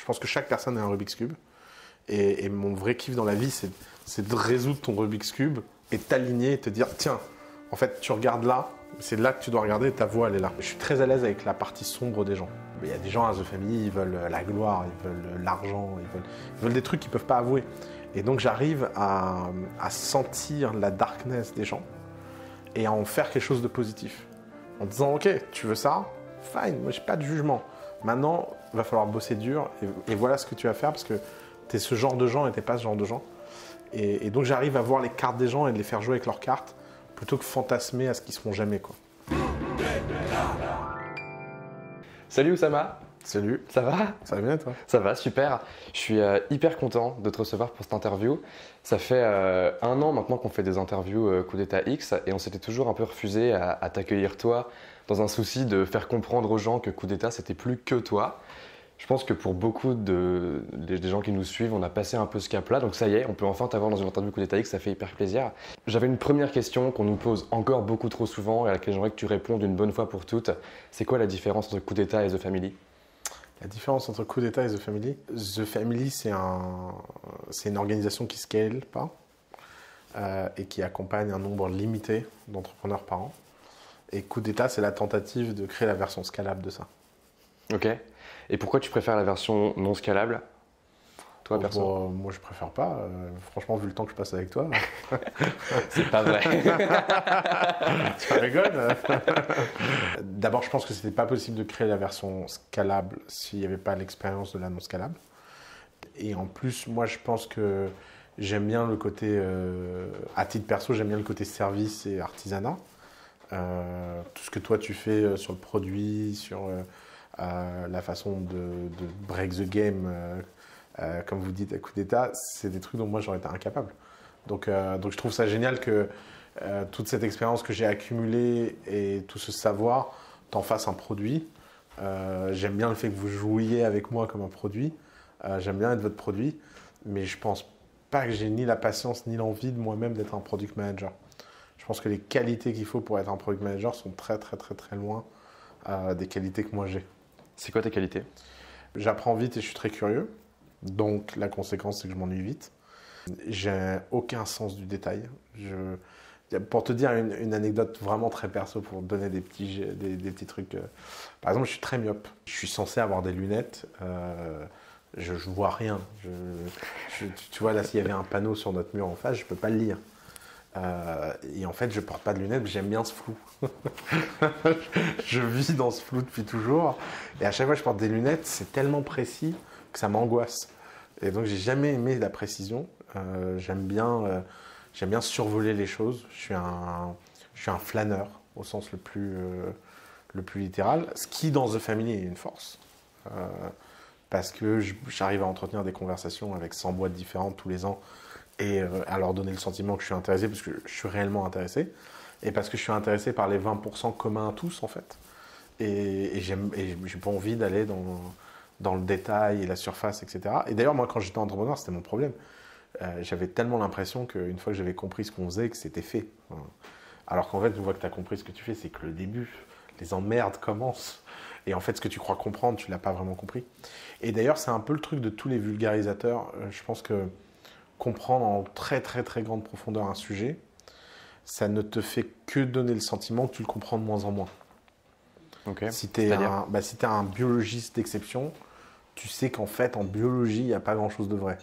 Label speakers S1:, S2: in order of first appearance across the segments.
S1: Je pense que chaque personne a un Rubik's Cube. Et mon vrai kiff dans la vie, c'est de résoudre ton Rubik's Cube et t'aligner et te dire, tiens, en fait, tu regardes là, c'est là que tu dois regarder, ta voix, elle est là. Je suis très à l'aise avec la partie sombre des gens. Il y a des gens à The Family, ils veulent la gloire, ils veulent l'argent, ils veulent des trucs qu'ils ne peuvent pas avouer. Et donc, j'arrive à sentir la darkness des gens et à en faire quelque chose de positif. En disant, ok, tu veux ça? Fine, moi, j'ai pas de jugement. Maintenant, il va falloir bosser dur et voilà ce que tu vas faire parce que tu es ce genre de gens et tu n'es pas ce genre de gens. Et donc, j'arrive à voir les cartes des gens et de les faire jouer avec leurs cartes plutôt que fantasmer à ce qu'ils ne seront jamais, quoi.
S2: Salut Oussama.
S1: Salut.
S2: Ça va?
S1: Ça va bien, toi?
S2: Ça va, super. Je suis hyper content de te recevoir pour cette interview. Ça fait 1 an maintenant qu'on fait des interviews Coup d'État X et on s'était toujours un peu refusé à t'accueillir toi dans un souci de faire comprendre aux gens que Coup d'État c'était plus que toi. Je pense que pour beaucoup des gens qui nous suivent, on a passé un peu ce cap-là. Donc ça y est, on peut enfin t'avoir dans une interview Coup d'État X, ça fait hyper plaisir. J'avais une première question qu'on nous pose encore beaucoup trop souvent et à laquelle j'aimerais que tu répondes une bonne fois pour toutes. C'est quoi la différence entre Coup d'État et The Family?
S1: La différence entre Coup d'État et The Family? The Family, c'est une organisation qui ne scale pas et qui accompagne un nombre limité d'entrepreneurs par an. Et Coup d'État, c'est la tentative de créer la version scalable de ça.
S2: Ok. Et pourquoi tu préfères la version non scalable, toi, perso?
S1: Bon, moi, je préfère pas. Franchement, vu le temps que je passe avec toi.
S2: C'est pas vrai.
S1: Tu rigoles. D'abord, je pense que c'était pas possible de créer la version scalable s'il n'y avait pas l'expérience de la non scalable. Et en plus, moi, je pense que j'aime bien le côté, à titre perso, j'aime bien le côté service et artisanat. Tout ce que toi tu fais sur le produit, sur la façon de break the game, comme vous dites à Coup d'État, c'est des trucs dont moi j'aurais été incapable. Donc je trouve ça génial que toute cette expérience que j'ai accumulée et tout ce savoir t'en fasse un produit. J'aime bien le fait que vous jouiez avec moi comme un produit. J'aime bien être votre produit, mais je pense pas que j'ai ni la patience ni l'envie de moi-même d'être un product manager. Je pense que les qualités qu'il faut pour être un product manager sont très très très très loin des qualités que moi j'ai.
S2: C'est quoi tes qualités?
S1: J'apprends vite et je suis très curieux. Donc la conséquence, c'est que je m'ennuie vite. J'ai aucun sens du détail. Pour te dire une anecdote vraiment très perso, pour te donner des petits trucs. Par exemple, je suis très myope. Je suis censé avoir des lunettes. Je vois rien. Tu vois, là, s'il y avait un panneau sur notre mur en face, je ne peux pas le lire. Et en fait, je porte pas de lunettes, mais j'aime bien ce flou. Je vis dans ce flou depuis toujours. Et à chaque fois que je porte des lunettes, c'est tellement précis que ça m'angoisse. Et donc, j'ai jamais aimé la précision. J'aime bien survoler les choses. Je suis un flâneur au sens le plus littéral. Ce qui, dans The Family, est une force. Parce que j'arrive à entretenir des conversations avec 100 boîtes différentes tous les ans. Et à leur donner le sentiment que je suis intéressé, parce que je suis réellement intéressé, et parce que je suis intéressé par les 20% communs à tous, en fait. Et j'ai pas envie d'aller dans le détail et la surface, etc. Et d'ailleurs, moi, quand j'étais entrepreneur, c'était mon problème. J'avais tellement l'impression qu'une fois que j'avais compris ce qu'on faisait, que c'était fait. Alors qu'en fait, une fois que tu as compris ce que tu fais, c'est que le début, les emmerdes commencent. Et en fait, ce que tu crois comprendre, tu ne l'as pas vraiment compris. Et d'ailleurs, c'est un peu le truc de tous les vulgarisateurs. Je pense que comprendre en très très très grande profondeur un sujet, ça ne te fait que donner le sentiment que tu le comprends de moins en moins.
S2: Okay.
S1: Si tu es un biologiste d'exception, tu sais qu'en fait en biologie, il n'y a pas grand chose de vrai.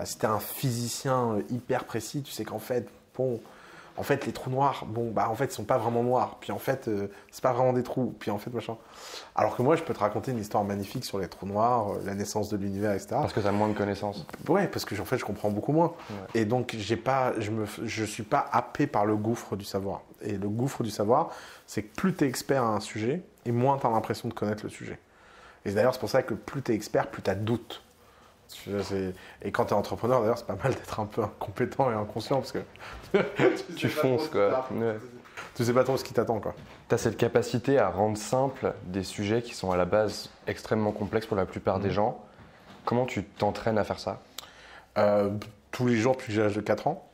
S1: Si tu es un physicien hyper précis, tu sais qu'en fait, les trous noirs, en fait, ils sont pas vraiment noirs. Puis en fait, c'est pas vraiment des trous. Puis en fait, machin. Alors que moi, je peux te raconter une histoire magnifique sur les trous noirs, la naissance de l'univers, etc.
S2: Parce que tu as moins de connaissances.
S1: Ouais, parce que en fait, je comprends beaucoup moins. Ouais. Et donc, je suis pas happé par le gouffre du savoir. Et le gouffre du savoir, c'est que plus tu es expert à un sujet, et moins tu as l'impression de connaître le sujet. Et d'ailleurs, c'est pour ça que plus tu es expert, plus tu as de doutes. Et quand tu es entrepreneur, d'ailleurs, c'est pas mal d'être un peu incompétent et inconscient parce que
S2: tu fonces, quoi. Ouais.
S1: Tu sais pas trop ce qui t'attend, quoi.
S2: Tu as cette capacité à rendre simple des sujets qui sont à la base extrêmement complexes pour la plupart des gens. Comment tu t'entraînes à faire ça?
S1: Tous les jours depuis que j'ai l'âge de 4 ans.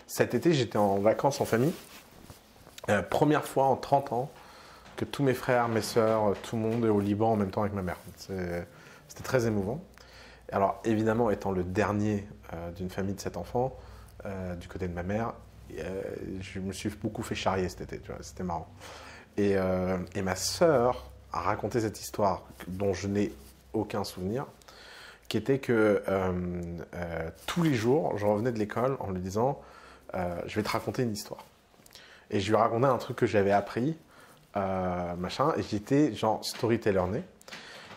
S1: Cet été, j'étais en vacances en famille. Première fois en 30 ans que tous mes frères, mes sœurs, tout le monde est au Liban en même temps avec ma mère. C'était très émouvant. Alors évidemment, étant le dernier d'une famille de 7 enfants, du côté de ma mère, je me suis beaucoup fait charrier cet été, tu vois, c'était marrant. Et ma sœur a raconté cette histoire dont je n'ai aucun souvenir, qui était que tous les jours, je revenais de l'école en lui disant je vais te raconter une histoire. Et je lui racontais un truc que j'avais appris, machin, et j'étais genre storyteller né.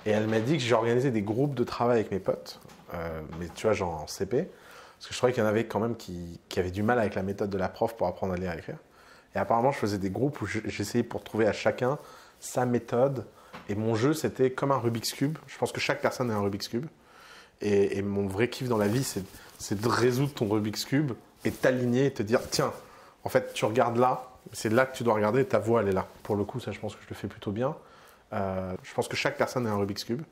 S1: Et elle m'a dit que j'ai organisé des groupes de travail avec mes potes, mais tu vois, genre en CP, parce que je trouvais qu'il y en avait quand même qui avaient du mal avec la méthode de la prof pour apprendre à lire et écrire. Et apparemment, je faisais des groupes où j'essayais pour trouver à chacun sa méthode. Et mon jeu, c'était comme un Rubik's Cube. Je pense que chaque personne est un Rubik's Cube. Et mon vrai kiff dans la vie, c'est de résoudre ton Rubik's Cube et t'aligner et te dire, tiens, en fait, tu regardes là, c'est là que tu dois regarder, ta voix, elle est là. Pour le coup, ça, je pense que je le fais plutôt bien. Je pense que chaque personne est un Rubik's Cube.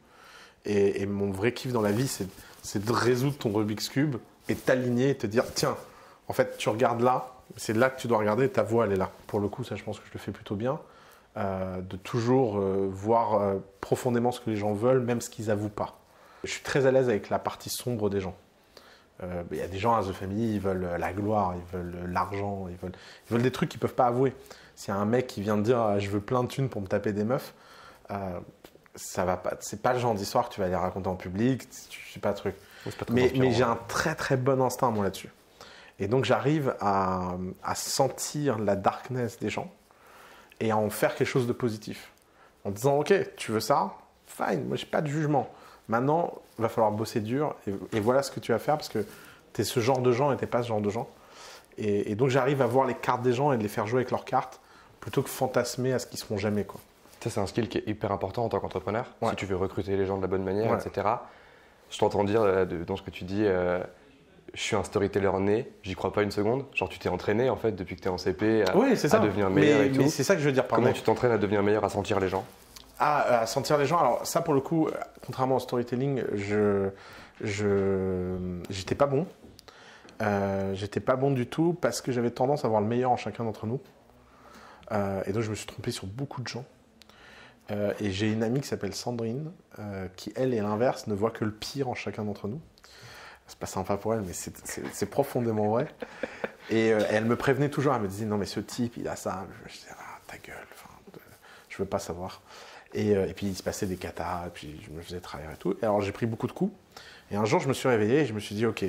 S1: Et mon vrai kiff dans la vie, c'est de résoudre ton Rubik's Cube et t'aligner et te dire, tiens, en fait, tu regardes là, c'est là que tu dois regarder, ta voix, elle est là. Pour le coup, ça, je pense que je le fais plutôt bien. De toujours voir profondément ce que les gens veulent, même ce qu'ils avouent pas. Je suis très à l'aise avec la partie sombre des gens. Il y a des gens à The Family, ils veulent la gloire, ils veulent l'argent, ils veulent des trucs qu'ils peuvent pas avouer. S'il y a un mec qui vient de dire je veux plein de thunes pour me taper des meufs, ça va pas. C'est pas le genre d'histoire que tu vas aller raconter en public. C'est pas le truc. Mais j'ai un très très bon instinct moi là-dessus. Et donc j'arrive à sentir la darkness des gens et à en faire quelque chose de positif. En disant ok, tu veux ça, fine, moi j'ai pas de jugement. Maintenant, il va falloir bosser dur et voilà ce que tu vas faire parce que tu es ce genre de gens et tu n'es pas ce genre de gens. Et donc j'arrive à voir les cartes des gens et de les faire jouer avec leurs cartes plutôt que fantasmer à ce qu'ils ne seront jamais, quoi.
S2: Ça, c'est un skill qui est hyper important en tant qu'entrepreneur.
S1: Ouais.
S2: Si tu veux recruter les gens de la bonne manière,
S1: Ouais.
S2: etc. Je t'entends dire dans ce que tu dis, je suis un storyteller né, j'y crois pas une seconde. Genre, tu t'es entraîné en fait depuis que tu es en CP
S1: Oui, c'est ça.
S2: à devenir meilleur et tout.
S1: Mais c'est ça que je veux dire par
S2: Comment
S1: là.
S2: tu t'entraînes à devenir meilleur, à sentir les gens?
S1: À sentir les gens. Alors ça, pour le coup, contrairement au storytelling, j'étais pas bon. J'étais pas bon du tout parce que j'avais tendance à voir le meilleur en chacun d'entre nous. Et donc je me suis trompé sur beaucoup de gens. Et j'ai une amie qui s'appelle Sandrine, qui elle est l'inverse, ne voit que le pire en chacun d'entre nous. C'est pas sympa pour elle, mais c'est profondément vrai. Et elle me prévenait toujours, elle me disait non mais ce type il a ça. Je disais ah, ta gueule, je veux pas savoir. Et puis il se passait des catas, et puis je me faisais trahir et tout. Et alors j'ai pris beaucoup de coups. Et un jour je me suis réveillé et je me suis dit ok,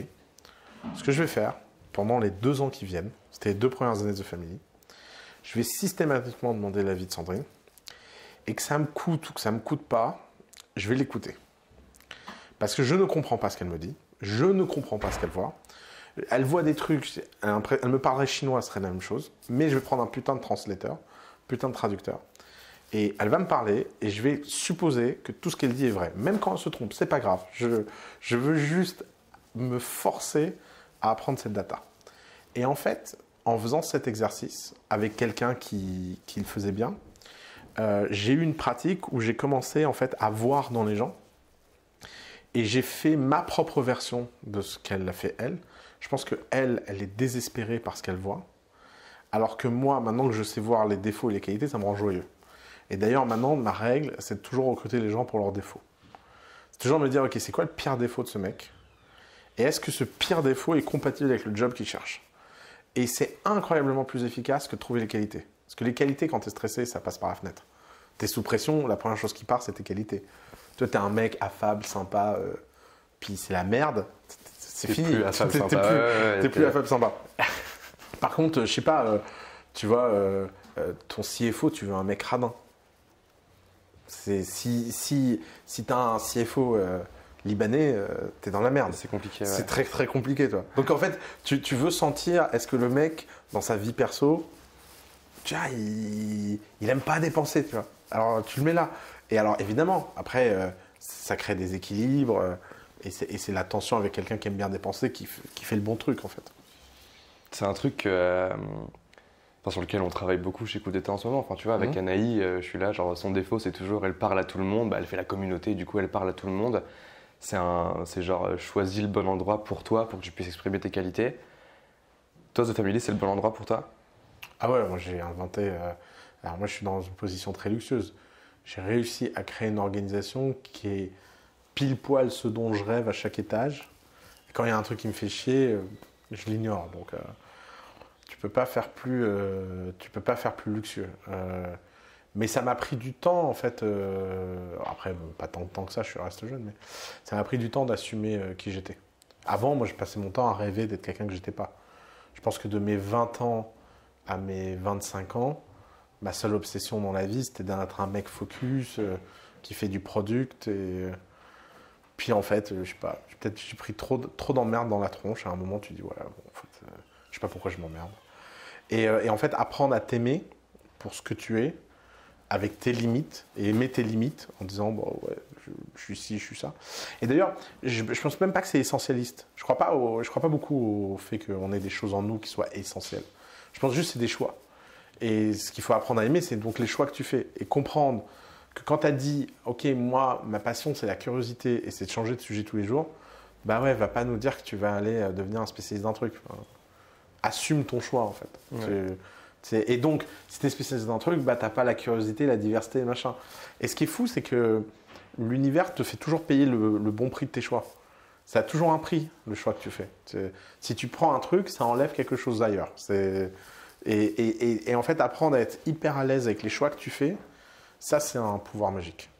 S1: ce que je vais faire pendant les 2 ans qui viennent, c'était les 2 premières années de The Family, je vais systématiquement demander l'avis de Sandrine. Et que ça me coûte ou que ça me coûte pas, je vais l'écouter. Parce que je ne comprends pas ce qu'elle me dit, je ne comprends pas ce qu'elle voit. Elle voit des trucs, elle me parlerait chinois, ce serait la même chose, mais je vais prendre un putain de translateur, putain de traducteur, et elle va me parler, et je vais supposer que tout ce qu'elle dit est vrai. Même quand elle se trompe, c'est pas grave. Je veux juste me forcer à apprendre cette data. Et en fait, en faisant cet exercice avec quelqu'un qui le faisait bien, j'ai eu une pratique où j'ai commencé en fait à voir dans les gens et j'ai fait ma propre version de ce qu'elle a fait elle. Je pense qu'elle est désespérée par ce qu'elle voit, alors que moi, maintenant que je sais voir les défauts et les qualités, ça me rend joyeux. Et d'ailleurs, maintenant, ma règle, c'est de toujours recruter les gens pour leurs défauts. C'est toujours me dire, ok, c'est quoi le pire défaut de ce mec? Et est-ce que ce pire défaut est compatible avec le job qu'il cherche? Et c'est incroyablement plus efficace que de trouver les qualités. Parce que les qualités, quand tu es stressé, ça passe par la fenêtre. Tu es sous pression, la première chose qui part, c'est tes qualités. Toi, tu es un mec affable, sympa, puis c'est la merde, c'est fini.
S2: Plus affable, sympa.
S1: T'es plus affable, sympa. Par contre, je sais pas, tu vois, ton CFO, tu veux un mec radin. Si tu as un CFO libanais, tu es dans la merde.
S2: C'est compliqué.
S1: C'est
S2: Ouais.
S1: très très compliqué, toi. Donc en fait, tu veux sentir, est-ce que le mec, dans sa vie perso, tu vois, il aime pas dépenser, tu vois. Alors tu le mets là. Et alors évidemment, après, ça crée des équilibres. Et c'est la tension avec quelqu'un qui aime bien dépenser qui fait le bon truc, en fait.
S2: C'est un truc sur lequel on travaille beaucoup chez Coup d'État en ce moment. Enfin, tu vois, avec Anaï, je suis là, genre son défaut, c'est toujours elle parle à tout le monde, elle fait la communauté, du coup elle parle à tout le monde. C'est genre choisis le bon endroit pour toi, pour que tu puisses exprimer tes qualités. Toi, The Family, c'est le bon endroit pour toi?
S1: Ah ouais, moi j'ai inventé... alors moi je suis dans une position très luxueuse. J'ai réussi à créer une organisation qui est pile poil ce dont je rêve à chaque étage. Et quand il y a un truc qui me fait chier, je l'ignore. Donc, tu peux pas faire plus luxueux. Mais ça m'a pris du temps, en fait. Après, pas tant de temps que ça, je reste jeune, mais ça m'a pris du temps d'assumer qui j'étais. Avant, moi, je passais mon temps à rêver d'être quelqu'un que j'étais pas. Je pense que de mes 20 ans à mes 25 ans, ma seule obsession dans la vie, c'était d'être un mec focus, qui fait du product. Et puis, en fait, je sais pas, peut-être j'ai pris trop d'emmerde dans la tronche. À un moment, tu dis, voilà, bon, en fait, je sais pas pourquoi je m'emmerde. Et en fait, apprendre à t'aimer pour ce que tu es, avec tes limites, et aimer tes limites en disant bon, ouais, je suis ci, je suis ça. Et d'ailleurs, je pense même pas que c'est essentialiste. Je crois pas beaucoup au fait qu'on ait des choses en nous qui soient essentielles. Je pense juste que c'est des choix. Et ce qu'il faut apprendre à aimer, c'est donc les choix que tu fais. Et comprendre que quand tu as dit ok, moi, ma passion, c'est la curiosité et c'est de changer de sujet tous les jours, bah ouais, va pas nous dire que tu vas aller devenir un spécialiste d'un truc. Enfin, assume ton choix en fait. Ouais. Et donc, si tu es spécialiste d'un truc, bah, tu n'as pas la curiosité, la diversité, machin. Et ce qui est fou, c'est que l'univers te fait toujours payer le bon prix de tes choix. Ça a toujours un prix, le choix que tu fais. Si tu prends un truc, ça enlève quelque chose ailleurs. Et en fait, apprendre à être hyper à l'aise avec les choix que tu fais, ça, c'est un pouvoir magique.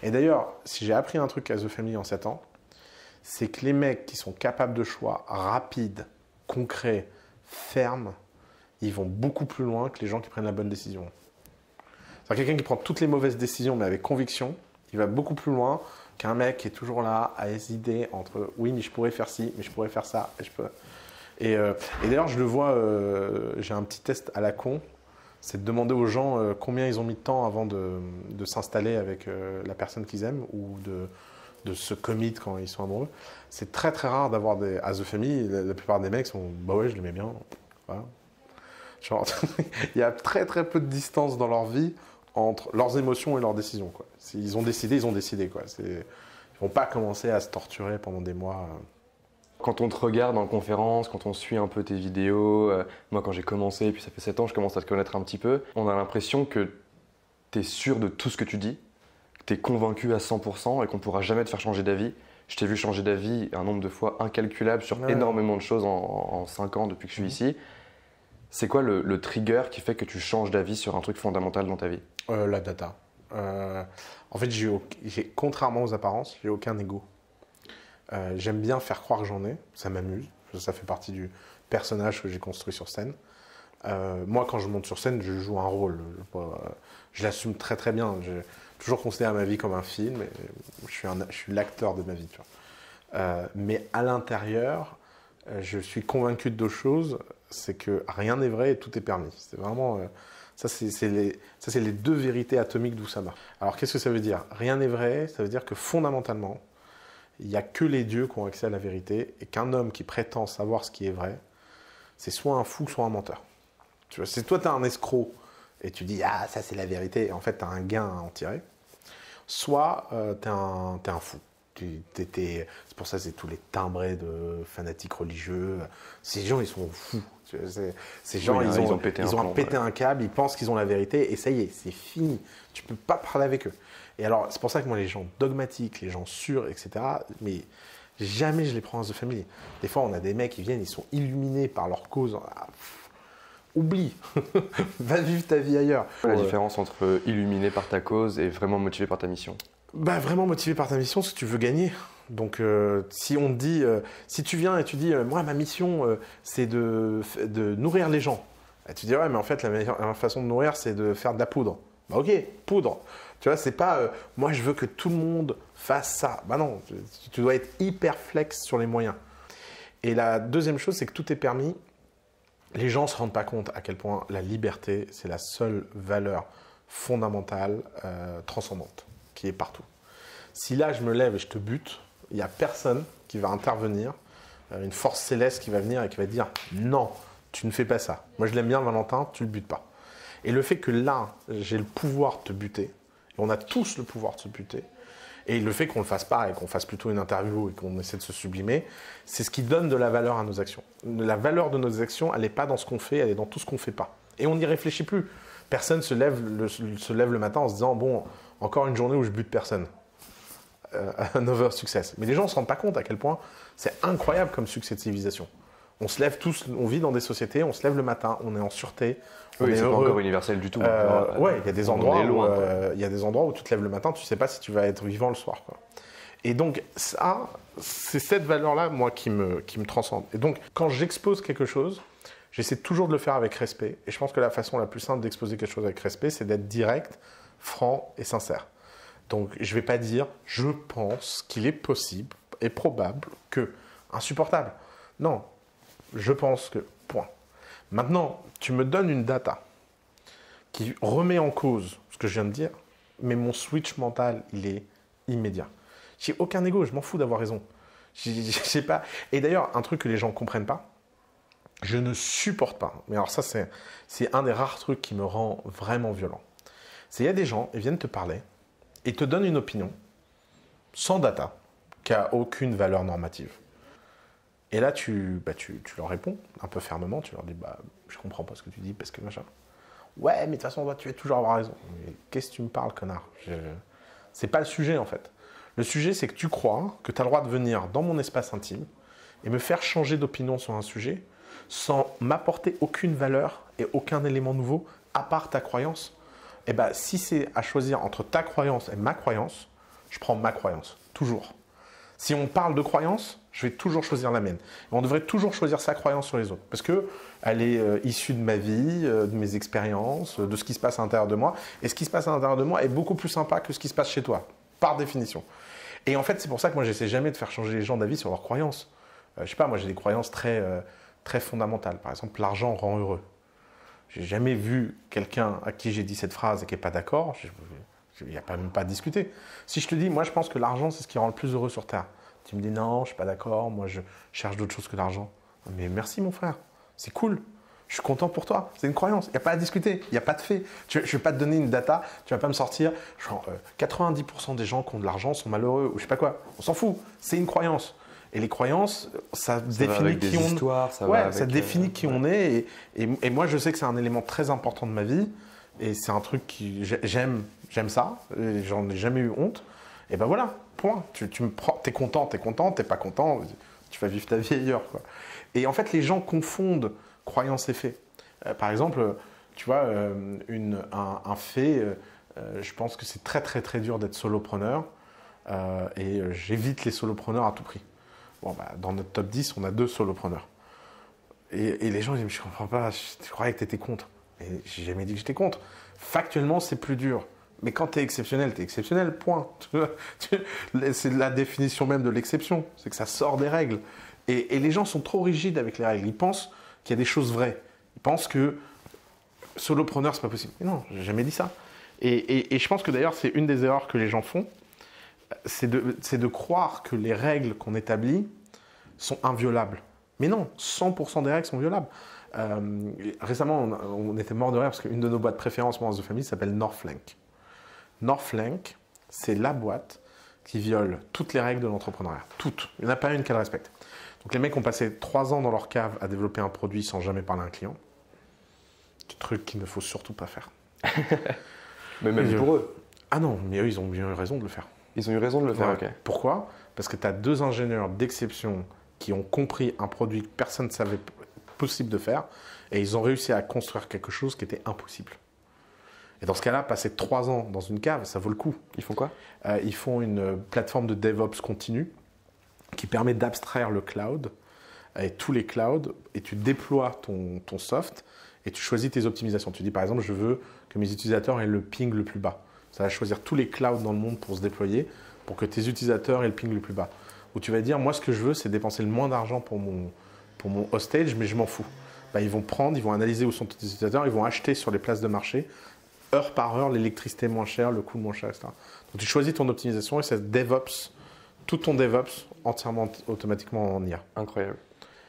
S1: Et d'ailleurs, si j'ai appris un truc à The Family en 7 ans, c'est que les mecs qui sont capables de choix rapides, concrets, fermes, ils vont beaucoup plus loin que les gens qui prennent la bonne décision. C'est-à-dire quelqu'un qui prend toutes les mauvaises décisions mais avec conviction, il va beaucoup plus loin qu'un mec qui est toujours là à hésiter entre oui mais je pourrais faire ci, mais je pourrais faire ça. Et d'ailleurs je le vois, j'ai un petit test à la con, c'est de demander aux gens combien ils ont mis de temps avant de s'installer avec la personne qu'ils aiment ou de se commit quand ils sont amoureux. C'est très très rare d'avoir des... À The Family, la plupart des mecs sont bah ouais je l'aimais bien, voilà. Genre, il y a très très peu de distance dans leur vie entre leurs émotions et leurs décisions, quoi. Ils ont décidé, ils ont décidé, quoi. Ils vont pas commencer à se torturer pendant des mois.
S2: Quand on te regarde en conférence, quand on suit un peu tes vidéos, moi quand j'ai commencé, puis ça fait 7 ans, je commence à te connaître un petit peu, on a l'impression que tu es sûr de tout ce que tu dis, que tu es convaincu à 100% et qu'on ne pourra jamais te faire changer d'avis. Je t'ai vu changer d'avis un nombre de fois incalculable sur énormément de choses en 5 ans depuis que je suis ici. C'est quoi le trigger qui fait que tu changes d'avis sur un truc fondamental dans ta vie?
S1: La data. En fait, contrairement aux apparences, j'ai aucun ego. J'aime bien faire croire que j'en ai, ça m'amuse. Ça fait partie du personnage que j'ai construit sur scène. Moi, quand je monte sur scène, je joue un rôle. Je l'assume très très bien. J'ai toujours considéré ma vie comme un film. Et je suis l'acteur de ma vie. Tu vois. Mais à l'intérieur, je suis convaincu de deux choses. C'est que rien n'est vrai et tout est permis. C'est vraiment... ça, c'est les deux vérités atomiques d'où ça marche. Alors, qu'est-ce que ça veut dire? Rien n'est vrai, ça veut dire que fondamentalement, il n'y a que les dieux qui ont accès à la vérité et qu'un homme qui prétend savoir ce qui est vrai, c'est soit un fou, soit un menteur. Tu vois, si toi, tu es un escroc et tu dis « Ah, ça, c'est la vérité », et en fait, tu as un gain à en tirer, soit tu es un fou. C'est pour ça que c'est tous les timbrés de fanatiques religieux. Ces gens, ils sont fous. Ces gens, ils ont pété un câble, ils pensent qu'ils ont la vérité et ça y est, c'est fini. Tu ne peux pas parler avec eux. Et alors, c'est pour ça que moi, les gens dogmatiques, les gens sûrs, etc., mais jamais je les prends à The Family. Des fois, on a des mecs qui viennent, ils sont illuminés par leur cause. Ah, oublie, va vivre ta vie ailleurs.
S2: La différence entre illuminé par ta cause et vraiment motivé par ta mission?
S1: Bah, vraiment motivé par ta mission, c'est que tu veux gagner. Donc, si on te dit, si tu viens et tu dis, moi, ma mission, c'est de nourrir les gens. Et tu dis, ouais, mais en fait, la meilleure façon de nourrir, c'est de faire de la poudre. Bah, ok, poudre. Tu vois, c'est pas, moi, je veux que tout le monde fasse ça. Bah non, tu dois être hyper flex sur les moyens. Et la deuxième chose, c'est que tout est permis. Les gens ne se rendent pas compte à quel point la liberté, c'est la seule valeur fondamentale, transcendante, qui est partout. Si là, je me lève et je te bute, il n'y a personne qui va intervenir, une force céleste qui va venir et qui va dire « Non, tu ne fais pas ça. Moi, je l'aime bien, Valentin, tu ne le butes pas. » Et le fait que là, j'ai le pouvoir de te buter, et on a tous le pouvoir de se buter, et le fait qu'on ne le fasse pas et qu'on fasse plutôt une interview et qu'on essaie de se sublimer, c'est ce qui donne de la valeur à nos actions. La valeur de nos actions, elle n'est pas dans ce qu'on fait, elle est dans tout ce qu'on ne fait pas. Et on n'y réfléchit plus. Personne se lève le matin en se disant « Bon, encore une journée où je bute personne. » another success. Mais les gens ne se rendent pas compte à quel point c'est incroyable comme succès de civilisation. On se lève tous, on vit dans des sociétés, on se lève le matin, on est en sûreté, on est
S2: c'est pas
S1: heureux.
S2: encore universel du tout.
S1: Ouais, il y a des endroits
S2: est loin,
S1: il y a des endroits où tu te lèves le matin, tu sais pas si tu vas être vivant le soir, quoi. Et donc ça, c'est cette valeur-là, moi, qui me transcende. Et donc, quand j'expose quelque chose, j'essaie toujours de le faire avec respect. Et je pense que la façon la plus simple d'exposer quelque chose avec respect, c'est d'être direct, franc et sincère. Donc, je vais pas dire « je pense qu'il est possible et probable que… » insupportable. Non, je pense que… point. Maintenant, tu me donnes une data qui remet en cause ce que je viens de dire, mais mon switch mental, il est immédiat. J'ai aucun ego, je m'en fous d'avoir raison. J'ai pas… Et d'ailleurs, un truc que les gens ne comprennent pas, je ne supporte pas. Mais alors ça, c'est un des rares trucs qui me rend vraiment violent. C'est il y a des gens, ils viennent te parler et te donnent une opinion sans data, qui n'a aucune valeur normative. Et là, tu leur réponds un peu fermement, tu leur dis je comprends pas ce que tu dis parce que machin. Ouais, mais de toute façon, tu vas toujours avoir raison. Mais qu'est-ce que tu me parles, connard? C'est pas le sujet en fait. Le sujet, c'est que tu crois que tu as le droit de venir dans mon espace intime et me faire changer d'opinion sur un sujet sans m'apporter aucune valeur et aucun élément nouveau à part ta croyance. Et si c'est à choisir entre ta croyance et ma croyance, je prends ma croyance, toujours. Si on parle de croyance, je vais toujours choisir la mienne. Et on devrait toujours choisir sa croyance sur les autres. Parce qu'elle est issue de ma vie, de mes expériences, de ce qui se passe à l'intérieur de moi. Et ce qui se passe à l'intérieur de moi est beaucoup plus sympa que ce qui se passe chez toi, par définition. Et en fait, c'est pour ça que moi, j'essaie jamais de faire changer les gens d'avis sur leurs croyances. Je sais pas, moi, j'ai des croyances très fondamentales. Par exemple, l'argent rend heureux. J'ai jamais vu quelqu'un à qui j'ai dit cette phrase et qui n'est pas d'accord. Il n'y a même pas à discuter. Si je te dis, moi, je pense que l'argent, c'est ce qui rend le plus heureux sur Terre. Tu me dis, non, je ne suis pas d'accord, moi, je cherche d'autres choses que l'argent. Mais merci, mon frère. C'est cool. Je suis content pour toi. C'est une croyance. Il n'y a pas à discuter. Il n'y a pas de fait. Je ne vais pas te donner une data. Tu ne vas pas me sortir, genre, 90% des gens qui ont de l'argent sont malheureux ou je ne sais pas quoi. On s'en fout. C'est une croyance. Et les croyances, ça définit qui on est. Ça définit qui on est. Et moi, je sais que c'est un élément très important de ma vie. Et c'est un truc qui j'aime ça. J'en ai jamais eu honte. Et ben voilà, point. Tu me prends, t'es content, t'es pas content, tu vas vivre ta vie ailleurs, quoi. Et en fait, les gens confondent croyance et fait. Par exemple, tu vois, un fait, je pense que c'est très très très dur d'être solopreneur. Et j'évite les solopreneurs à tout prix. Bon, dans notre top 10, on a 2 solopreneurs. Et les gens disent, mais je comprends pas, je croyais que tu étais contre. Et j'ai jamais dit que j'étais contre. Factuellement, c'est plus dur. Mais quand tu es exceptionnel, point. C'est la définition même de l'exception. C'est que ça sort des règles. Et les gens sont trop rigides avec les règles. Ils pensent qu'il y a des choses vraies. Ils pensent que solopreneur, c'est pas possible. Mais non, j'ai jamais dit ça. Et je pense que d'ailleurs, c'est une des erreurs que les gens font. C'est de croire que les règles qu'on établit sont inviolables. Mais non, 100% des règles sont violables. Récemment, on était mort de rire parce qu'une de nos boîtes préférences de famille s'appelle Northflank. Northflank, c'est la boîte qui viole toutes les règles de l'entrepreneuriat. Toutes. Il n'y en a pas une qu'elle respecte. Donc les mecs ont passé 3 ans dans leur cave à développer un produit sans jamais parler à un client. C'est un truc qu'il ne faut surtout pas faire.
S2: Mais même pour eux.
S1: Ah non, mais eux, ils ont bien eu raison de le faire.
S2: Ils ont eu raison de le faire, ok.
S1: Pourquoi? Parce que tu as 2 ingénieurs d'exception qui ont compris un produit que personne ne savait possible de faire et ils ont réussi à construire quelque chose qui était impossible. Et dans ce cas-là, passer 3 ans dans une cave, ça vaut le coup.
S2: Ils font quoi?
S1: Ils font une plateforme de DevOps continu qui permet d'abstraire le cloud et tous les clouds et tu déploies ton soft et tu choisis tes optimisations. Tu dis par exemple, je veux que mes utilisateurs aient le ping le plus bas. Ça va choisir tous les clouds dans le monde pour se déployer pour que tes utilisateurs aient le ping le plus bas. Ou tu vas dire, moi ce que je veux, c'est dépenser le moins d'argent pour mon hostage, mais je m'en fous. Ils vont prendre, ils vont analyser où sont tes utilisateurs, ils vont acheter sur les places de marché heure par heure, l'électricité moins chère, le coût moins cher, etc. Donc tu choisis ton optimisation et c'est DevOps, tout ton DevOps entièrement automatiquement en IA.
S2: Incroyable.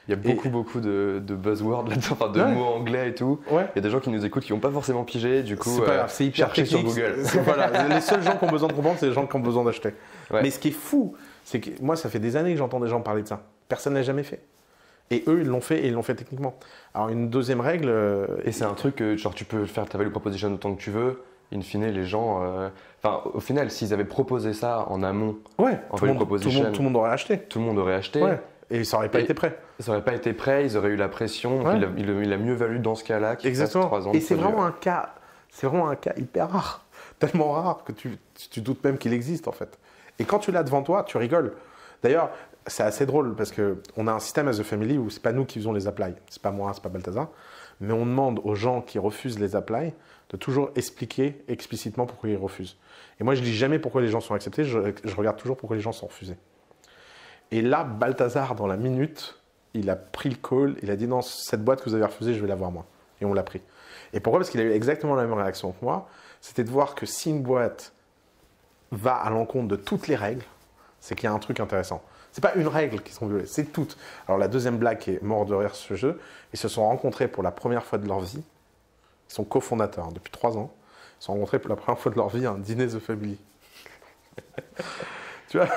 S2: Il y a beaucoup de buzzwords là-dedans, enfin de mots anglais et tout.
S1: Ouais.
S2: Il y a des gens qui nous écoutent qui n'ont pas forcément pigé, du coup,
S1: c'est hyper
S2: chercher sur
S1: technique.
S2: Google.
S1: Voilà, les seuls gens qui ont besoin de comprendre, c'est les gens qui ont besoin d'acheter.
S2: Ouais.
S1: Mais ce qui est fou, c'est que moi, ça fait des années que j'entends des gens parler de ça. Personne ne l'a jamais fait. Et eux, ils l'ont fait et ils l'ont fait techniquement. Alors, une deuxième règle…
S2: Et c'est un truc que genre, tu peux faire ta value proposition autant que tu veux. in fine, les gens. Enfin, au final, s'ils avaient proposé ça en amont,
S1: Ouais,
S2: en
S1: tout le
S2: value proposition,
S1: monde aurait acheté.
S2: tout le monde aurait acheté.
S1: Ouais. Et ça n'aurait pas été prêt.
S2: Ça n'aurait pas été prêt, ils auraient eu la pression.
S1: Ouais.
S2: Il a mieux valu dans ce cas-là qu'il fasse
S1: Exactement.
S2: 3 ans
S1: Et
S2: de
S1: c'est
S2: produit,
S1: vraiment
S2: ouais.
S1: c'est vraiment un cas hyper rare. Tellement rare que tu doutes même qu'il existe en fait. Et quand tu l'as devant toi, tu rigoles. D'ailleurs, c'est assez drôle parce qu'on a un système as a family où c'est pas nous qui faisons les applies. C'est pas moi, c'est pas Balthazar. Mais on demande aux gens qui refusent les applies de toujours expliquer explicitement pourquoi ils refusent. Et moi, je dis jamais pourquoi les gens sont acceptés, je regarde toujours pourquoi les gens sont refusés. Et là, Balthazar, dans la minute, il a pris le call, il a dit non, cette boîte que vous avez refusée, je vais la voir moi. Et on l'a pris. Et pourquoi? Parce qu'il a eu exactement la même réaction que moi. C'était de voir que si une boîte va à l'encontre de toutes les règles, c'est qu'il y a un truc intéressant. C'est pas une règle qui sont violées, c'est toutes. Alors la deuxième blague qui est mort de rire sur ce jeu, ils se sont rencontrés pour la première fois de leur vie. Ils sont cofondateurs depuis 3 ans. Ils se sont rencontrés pour la première fois de leur vie à un dîner The Family. Tu vois,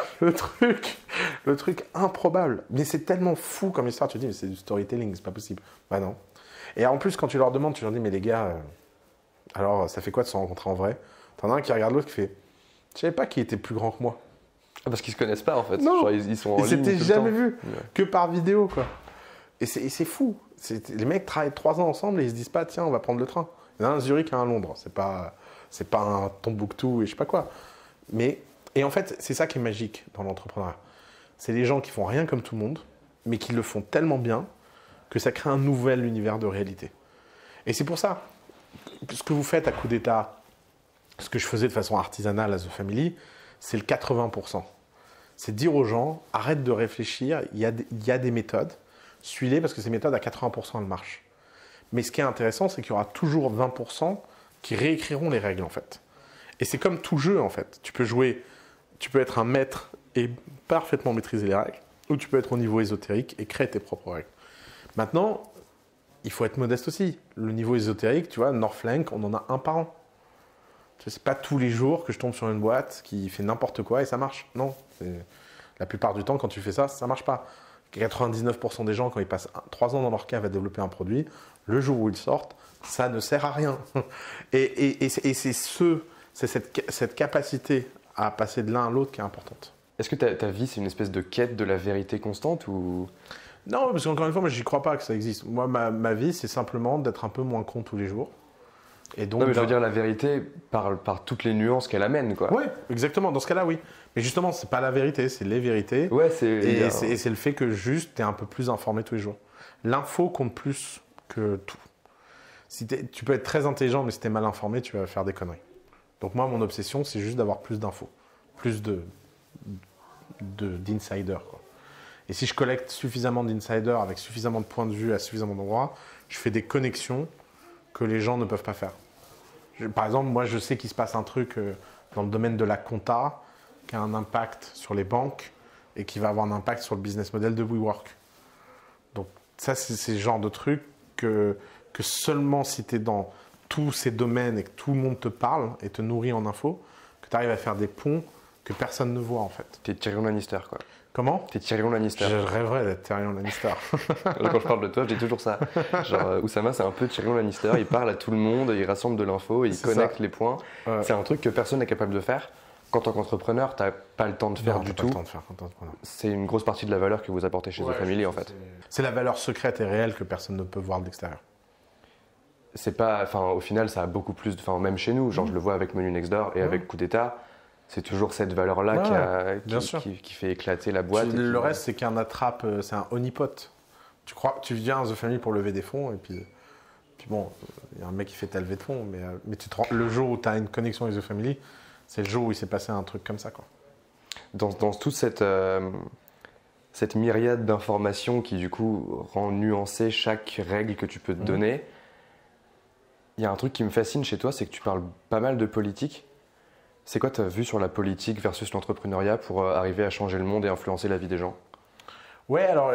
S1: le truc improbable. Mais c'est tellement fou comme histoire. Tu te dis, mais c'est du storytelling, c'est pas possible. Bah non. Et en plus, quand tu leur demandes, tu leur dis, mais les gars, alors ça fait quoi de se rencontrer en vrai? T'en as un qui regarde l'autre qui fait, je savais pas qui était plus grand que moi.
S2: Ah, parce qu'ils se connaissent pas en fait.
S1: Non.
S2: Genre, ils sont en
S1: Ils
S2: ligne
S1: s'étaient
S2: tout le
S1: jamais
S2: temps.
S1: vus,
S2: Ouais.
S1: que par vidéo, quoi. Et c'est fou. Les mecs travaillent 3 ans ensemble et ils se disent pas, tiens, on va prendre le train. Il y en a un à Zurich et un à Londres. C'est pas un Tombouctou et je sais pas quoi. Et en fait, c'est ça qui est magique dans l'entrepreneuriat. C'est les gens qui font rien comme tout le monde, mais qui le font tellement bien que ça crée un nouvel univers de réalité. Et c'est pour ça, ce que vous faites à coup d'État, ce que je faisais de façon artisanale à The Family, c'est le 80%. C'est dire aux gens, arrête de réfléchir, il y a des méthodes, suis-les parce que ces méthodes, à 80%, elles marchent. Mais ce qui est intéressant, c'est qu'il y aura toujours 20% qui réécriront les règles, en fait. Et c'est comme tout jeu, en fait. Tu peux être un maître et parfaitement maîtriser les règles, ou tu peux être au niveau ésotérique et créer tes propres règles. Maintenant, il faut être modeste aussi. Le niveau ésotérique, tu vois, Northflank, on en a un par an. C'est pas tous les jours que je tombe sur une boîte qui fait n'importe quoi et ça marche. Non. La plupart du temps, quand tu fais ça, ça marche pas. 99% des gens, quand ils passent 3 ans dans leur cave à développer un produit, le jour où ils sortent, ça ne sert à rien. Et c'est cette capacité à passer de l'un à l'autre qui est importante.
S2: Est-ce que ta vie, c'est une espèce de quête de la vérité constante ou...
S1: Non, parce qu'encore une fois, moi, j'y crois pas que ça existe. Moi, ma vie, c'est simplement d'être un peu moins con tous les jours. Et donc,
S2: Non, mais je veux dire la vérité par toutes les nuances qu'elle amène, quoi.
S1: Oui, exactement. Dans ce cas-là, oui. Mais justement, c'est pas la vérité, c'est les vérités.
S2: Ouais,
S1: Et c'est le fait que juste, tu es un peu plus informé tous les jours. L'info compte plus que tout. Tu peux être très intelligent, mais si tu es mal informé, tu vas faire des conneries. Donc moi, mon obsession, c'est juste d'avoir plus d'infos. Plus d'insiders, quoi. Et si je collecte suffisamment d'insiders avec suffisamment de points de vue à suffisamment d'endroits, je fais des connexions que les gens ne peuvent pas faire. Par exemple, moi, je sais qu'il se passe un truc dans le domaine de la compta qui a un impact sur les banques et qui va avoir un impact sur le business model de WeWork. Donc ça, c'est le genre de truc que seulement si tu es dans tous ces domaines et que tout le monde te parle et te nourrit en infos, que tu arrives à faire des ponts que personne ne voit en fait.
S2: T'es Tyrion Lannister, quoi.
S1: Comment?
S2: T'es Tyrion Lannister.
S1: Je rêverais d'être Tyrion Lannister.
S2: Quand je parle de toi, je dis toujours ça. Genre, Oussama, c'est un peu Tyrion Lannister. Il parle à tout le monde, il rassemble de l'info, il connecte les points.
S1: Ouais.
S2: C'est un truc que personne n'est capable de faire. Qu'en tant qu'entrepreneur, t'as pas le temps de faire du tout. C'est une grosse partie de la valeur que vous apportez chez The Family, en fait.
S1: C'est la valeur secrète et réelle que personne ne peut voir de l'extérieur.
S2: C'est pas, enfin, au final, ça a beaucoup plus, enfin, même chez nous, genre, je le vois avec Menu Next Door et avec Coup d'État. C'est toujours cette valeur-là qui fait éclater la boîte.
S1: Le reste, c'est qu'un attrape, c'est un honeypot. Tu viens à The Family pour lever des fonds, et puis bon, il y a un mec qui fait ta levée de fonds, mais le jour où tu as une connexion avec The Family, c'est le jour où il s'est passé un truc comme ça, quoi.
S2: Dans toute cette myriade d'informations qui, du coup, rend nuancée chaque règle que tu peux te donner, il y a un truc qui me fascine chez toi, c'est que tu parles pas mal de politique. C'est quoi ta vue sur la politique versus l'entrepreneuriat pour arriver à changer le monde et influencer la vie des gens?
S1: Ouais, alors,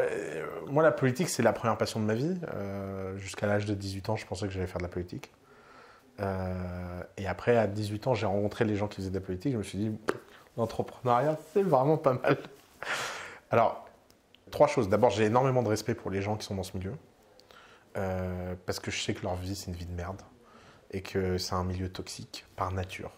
S1: moi, la politique, c'est la première passion de ma vie. Jusqu'à l'âge de 18 ans, je pensais que j'allais faire de la politique. Et après, à 18 ans, j'ai rencontré les gens qui faisaient de la politique. Je me suis dit, l'entrepreneuriat, c'est vraiment pas mal. Alors, 3 choses. D'abord, j'ai énormément de respect pour les gens qui sont dans ce milieu. Parce que je sais que leur vie, c'est une vie de merde. et que c'est un milieu toxique par nature.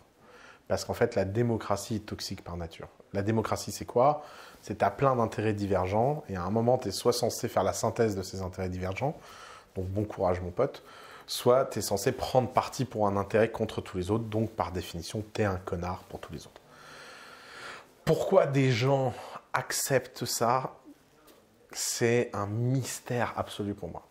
S1: Parce qu'en fait, la démocratie est toxique par nature. La démocratie, c'est quoi? C'est que tu as plein d'intérêts divergents et à un moment, tu es soit censé faire la synthèse de ces intérêts divergents, donc bon courage mon pote, soit tu es censé prendre parti pour un intérêt contre tous les autres, donc par définition, tu es un connard pour tous les autres. Pourquoi des gens acceptent ça? C'est un mystère absolu pour moi.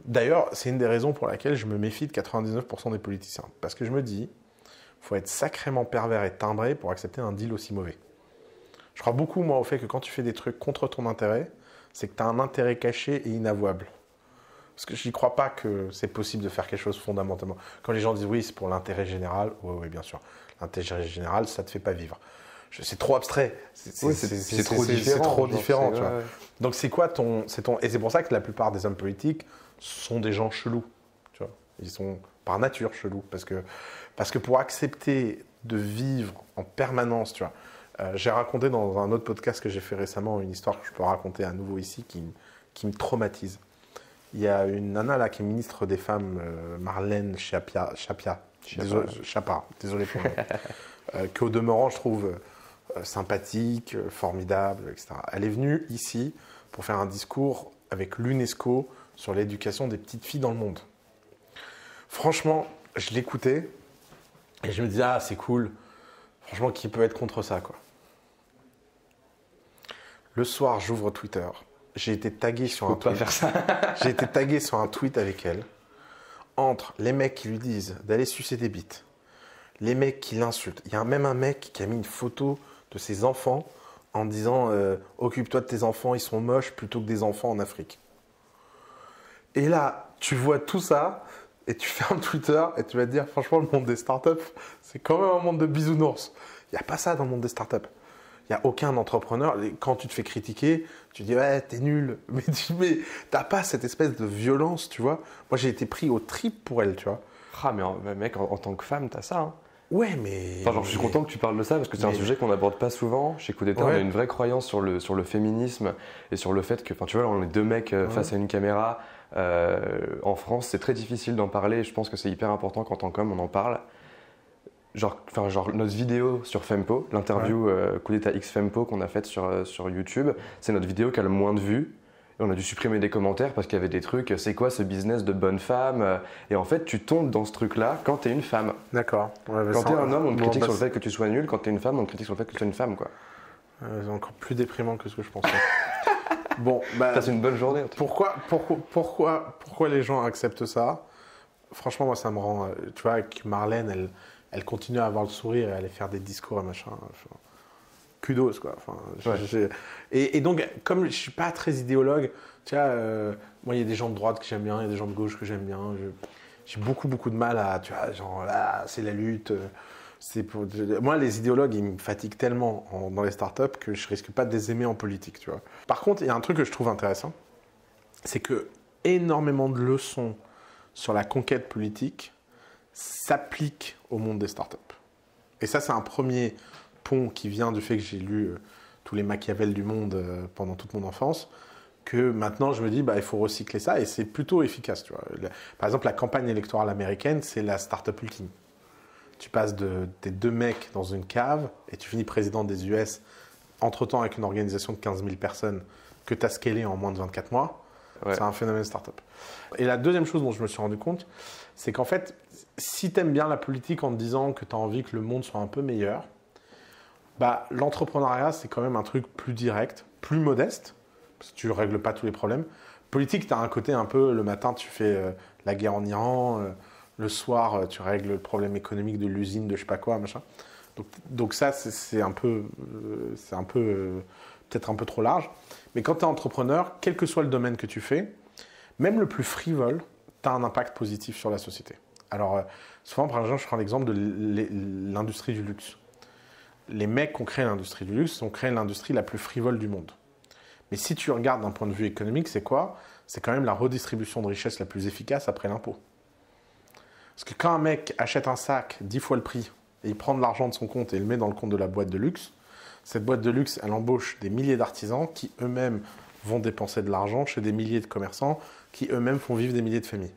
S1: D'ailleurs, c'est une des raisons pour laquelle je me méfie de 99% des politiciens. Parce que je me dis, il faut être sacrément pervers et timbré pour accepter un deal aussi mauvais. Je crois beaucoup, moi, au fait que quand tu fais des trucs contre ton intérêt, c'est que tu as un intérêt caché et inavouable. Parce que je n'y crois pas que c'est possible de faire quelque chose fondamentalement. Quand les gens disent oui, c'est pour l'intérêt général, oui, bien sûr. L'intérêt général, ça ne te fait pas vivre. C'est trop abstrait.
S2: C'est trop différent.
S1: C'est trop différent, tu vois.
S2: Ouais.
S1: Donc c'est quoi ton... Et c'est pour ça que la plupart des hommes politiques sont des gens chelous. Tu vois. Ils sont par nature chelous. Parce que pour accepter de vivre en permanence, tu vois. J'ai raconté dans un autre podcast que j'ai fait récemment une histoire que je peux raconter à nouveau ici qui me traumatise. Il y a une nana là qui est ministre des Femmes, Marlène Schiappa, désolé pour le nom, qu'au demeurant je trouve sympathique, formidable, etc. Elle est venue ici pour faire un discours avec l'UNESCO sur l'éducation des petites filles dans le monde. Franchement, je l'écoutais et je me disais, ah c'est cool, franchement qui peut être contre ça quoi. Le soir, j'ouvre Twitter. J'ai été tagué sur un tweet.
S2: Faire ça.
S1: J'ai été tagué sur un tweet avec elle. Entre les mecs qui lui disent d'aller sucer des bites, les mecs qui l'insultent. Il y a même un mec qui a mis une photo de ses enfants en disant occupe-toi de tes enfants, ils sont moches plutôt que des enfants en Afrique. Et là, tu vois tout ça et tu fermes Twitter et tu vas te dire franchement, le monde des startups, c'est quand même un monde de bisounours. Il n'y a pas ça dans le monde des startups. Il n'y a aucun entrepreneur, quand tu te fais critiquer, tu dis ouais, t'es nul. Mais t'as pas cette espèce de violence, tu vois. Moi, j'ai été pris au trip pour elle, tu vois.
S2: Ah, mais mec, en tant que femme, t'as ça. Hein.
S1: Ouais, mais.
S2: Enfin, genre, je suis content que tu parles de ça parce que c'est un sujet qu'on n'aborde pas souvent. Chez Coup d'État, on a une vraie croyance sur le féminisme et sur le fait que, enfin, tu vois, on est deux mecs face à une caméra. En France, c'est très difficile d'en parler et je pense que c'est hyper important qu'en tant qu'homme, on en parle. Genre notre vidéo sur Fempo, l'interview Coup d'État X Fempo qu'on a faite sur YouTube, c'est notre vidéo qui a le moins de vues. Et on a dû supprimer des commentaires parce qu'il y avait des trucs, c'est quoi ce business de bonne femme? Et en fait, tu tombes dans ce truc-là quand t'es une femme.
S1: D'accord. Ouais,
S2: quand t'es un homme, on te critique sur le fait que tu sois nul. Quand t'es une femme, on te critique sur le fait que tu sois une femme, quoi.
S1: C'est encore plus déprimant que ce que je pensais. Bon,
S2: passe une bonne journée.
S1: Pourquoi les gens acceptent ça? Franchement, moi, ça me rend... Tu vois, avec Marlène, elle continue à avoir le sourire et à aller faire des discours et machin. Enfin, kudos, quoi. Enfin, et donc, comme je ne suis pas très idéologue, tu vois, moi, il y a des gens de droite que j'aime bien, il y a des gens de gauche que j'aime bien. J'ai beaucoup de mal à, tu vois, genre là, c'est la lutte. Moi, les idéologues, ils me fatiguent tellement dans les startups que je risque pas de les aimer en politique, tu vois. Par contre, il y a un truc que je trouve intéressant, c'est que énormément de leçons sur la conquête politique s'appliquent au monde des startups. Et ça, c'est un premier pont qui vient du fait que j'ai lu tous les Machiavel du monde pendant toute mon enfance, que maintenant je me dis il faut recycler ça et c'est plutôt efficace. Tu vois. Par exemple, la campagne électorale américaine, c'est la startup ultime. Tu passes des deux mecs dans une cave et tu finis président des US, entre-temps avec une organisation de 15 000 personnes que tu as scalé en moins de 24 mois. Ouais. C'est un phénomène startup. Et la deuxième chose dont je me suis rendu compte, c'est qu'en fait, si tu aimes bien la politique en te disant que tu as envie que le monde soit un peu meilleur, l'entrepreneuriat, c'est quand même un truc plus direct, plus modeste, parce que tu ne règles pas tous les problèmes. Politique, tu as un côté un peu, le matin, tu fais la guerre en Iran, le soir, tu règles le problème économique de l'usine, de je sais pas quoi, machin. Donc ça, c'est un peu, peut-être un peu trop large. Mais quand tu es entrepreneur, quel que soit le domaine que tu fais, même le plus frivole, tu as un impact positif sur la société. Alors, souvent, par exemple, je prends l'exemple de l'industrie du luxe. Les mecs qui ont créé l'industrie du luxe ont créé l'industrie la plus frivole du monde. Mais si tu regardes d'un point de vue économique, c'est quoi? C'est quand même la redistribution de richesse la plus efficace après l'impôt. Parce que quand un mec achète un sac 10 fois le prix, et il prend de l'argent de son compte et le met dans le compte de la boîte de luxe, cette boîte de luxe, elle embauche des milliers d'artisans qui eux-mêmes vont dépenser de l'argent chez des milliers de commerçants qui eux-mêmes font vivre des milliers de familles.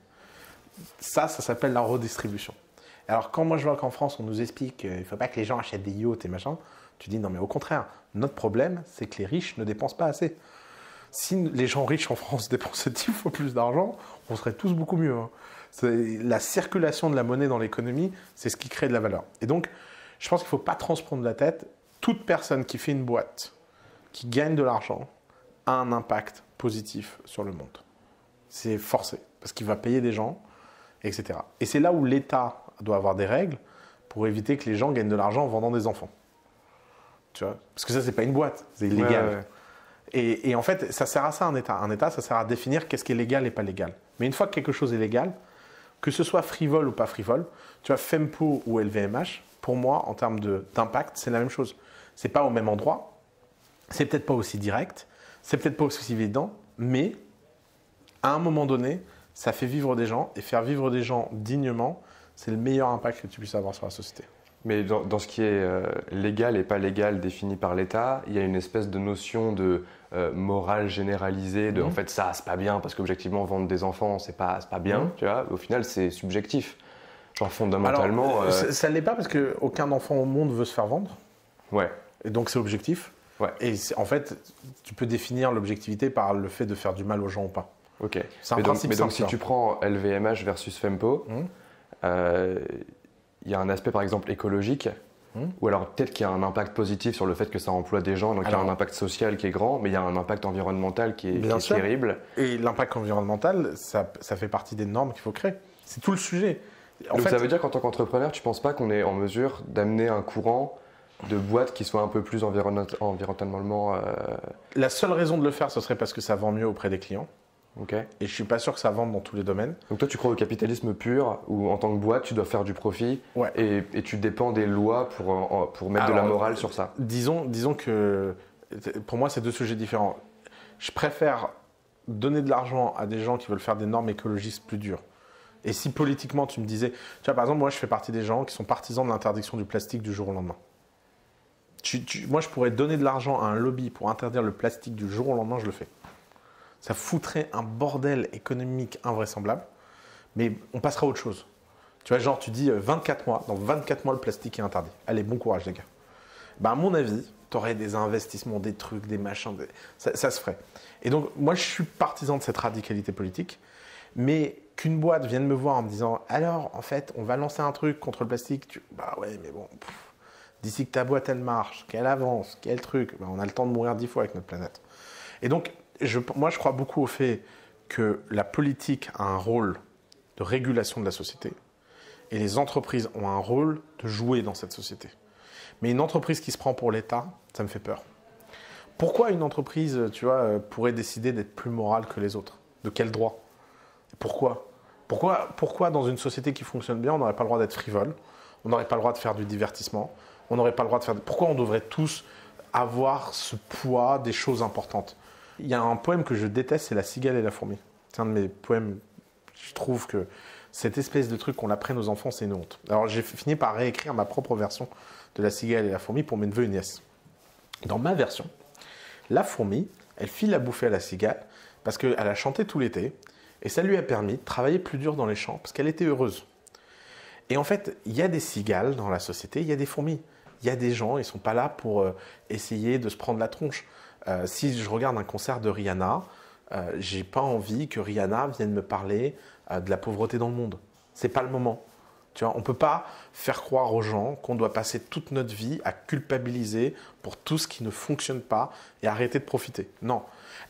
S1: Ça s'appelle la redistribution. Alors quand moi je vois qu'en France on nous explique qu'il ne faut pas que les gens achètent des yachts et machin, tu dis non mais au contraire, notre problème c'est que les riches ne dépensent pas assez. Si les gens riches en France dépensaient 10 fois plus d'argent, on serait tous beaucoup mieux. Hein. La circulation de la monnaie dans l'économie, c'est ce qui crée de la valeur. Et donc, je pense qu'il ne faut pas transprendre la tête. Toute personne qui fait une boîte, qui gagne de l'argent, a un impact positif sur le monde. C'est forcé, parce qu'il va payer des gens, etc. Et c'est là où l'État doit avoir des règles pour éviter que les gens gagnent de l'argent en vendant des enfants. Tu vois ? Parce que ça, c'est pas une boîte, c'est illégal.
S2: Ouais.
S1: Et en fait, ça sert à ça un État. Un État, ça sert à définir qu'est-ce qui est légal et pas légal. Mais une fois que quelque chose est légal, que ce soit frivole ou pas frivole, tu vois, FEMPO ou LVMH, pour moi, en termes d'impact, c'est la même chose. C'est pas au même endroit, c'est peut-être pas aussi direct, c'est peut-être pas aussi évident, mais à un moment donné, ça fait vivre des gens, et faire vivre des gens dignement, c'est le meilleur impact que tu puisses avoir sur la société.
S2: Mais dans ce qui est légal et pas légal défini par l'État, il y a une espèce de notion de morale généralisée, de en fait ça c'est pas bien parce qu'objectivement vendre des enfants c'est pas bien, tu vois. Au final c'est subjectif. Genre fondamentalement.
S1: Alors, ça ne l'est pas parce qu'aucun enfant au monde veut se faire vendre.
S2: Ouais.
S1: Et donc c'est objectif.
S2: Ouais.
S1: Et en fait, tu peux définir l'objectivité par le fait de faire du mal aux gens ou pas.
S2: Ok.
S1: C'est un principe
S2: mais donc
S1: simple,
S2: si tu prends LVMH versus Fempo, il y a un aspect par exemple écologique, ou alors peut-être qu'il y a un impact positif sur le fait que ça emploie des gens, donc il y a un impact social qui est grand, mais il y a un impact environnemental qui est terrible.
S1: Et l'impact environnemental, ça fait partie des normes qu'il faut créer. C'est tout le sujet.
S2: Donc ça veut dire qu'en tant qu'entrepreneur, tu ne penses pas qu'on est en mesure d'amener un courant de boîtes qui soit un peu plus environnementalement...
S1: La seule raison de le faire, ce serait parce que ça vend mieux auprès des clients.
S2: Okay.
S1: Et je ne suis pas sûr que ça vende dans tous les domaines.
S2: Donc toi, tu crois au capitalisme pur, où en tant que boîte, tu dois faire du profit, et tu dépends des lois pour mettre de la morale sur ça.
S1: Disons que pour moi, c'est deux sujets différents. Je préfère donner de l'argent à des gens qui veulent faire des normes écologistes plus dures. Et si politiquement, tu me disais... Tu vois, par exemple, moi, je fais partie des gens qui sont partisans de l'interdiction du plastique du jour au lendemain. Moi, je pourrais donner de l'argent à un lobby pour interdire le plastique du jour au lendemain, je le fais. Ça foutrait un bordel économique invraisemblable, mais on passera à autre chose. Tu vois, genre, tu dis 24 mois, dans 24 mois, le plastique est interdit. Allez, bon courage, les gars. Ben, à mon avis, tu aurais des investissements, des trucs, des machins, ça se ferait. Et donc, moi, je suis partisan de cette radicalité politique, mais qu'une boîte vienne me voir en me disant « Alors, en fait, on va lancer un truc contre le plastique. » Bah ouais, mais bon, d'ici que ta boîte, elle marche, qu'elle avance, quel truc, ben, on a le temps de mourir 10 fois avec notre planète. Et donc, moi, je crois beaucoup au fait que la politique a un rôle de régulation de la société et les entreprises ont un rôle de jouer dans cette société. Mais une entreprise qui se prend pour l'État, ça me fait peur. Pourquoi une entreprise, tu vois, pourrait décider d'être plus morale que les autres ? De quel droit ? Pourquoi dans une société qui fonctionne bien, on n'aurait pas le droit d'être frivole, on n'aurait pas le droit de faire du divertissement, on n'aurait pas le droit de faire... Pourquoi on devrait tous avoir ce poids des choses importantes ? Il y a un poème que je déteste, c'est La cigale et la fourmi. C'est un de mes poèmes. Je trouve que cette espèce de truc qu'on l'apprenne aux enfants, c'est une honte. Alors j'ai fini par réécrire ma propre version de La cigale et la fourmi pour mes neveux et nièces. Dans ma version, la fourmi, elle file à bouffer à la cigale parce qu'elle a chanté tout l'été et ça lui a permis de travailler plus dur dans les champs parce qu'elle était heureuse. Et en fait, il y a des cigales dans la société, il y a des fourmis. Il y a des gens, ils ne sont pas là pour essayer de se prendre la tronche. Si je regarde un concert de Rihanna, j'ai pas envie que Rihanna vienne me parler de la pauvreté dans le monde. C'est pas le moment. Tu vois, on peut pas faire croire aux gens qu'on doit passer toute notre vie à culpabiliser pour tout ce qui ne fonctionne pas et arrêter de profiter. Non.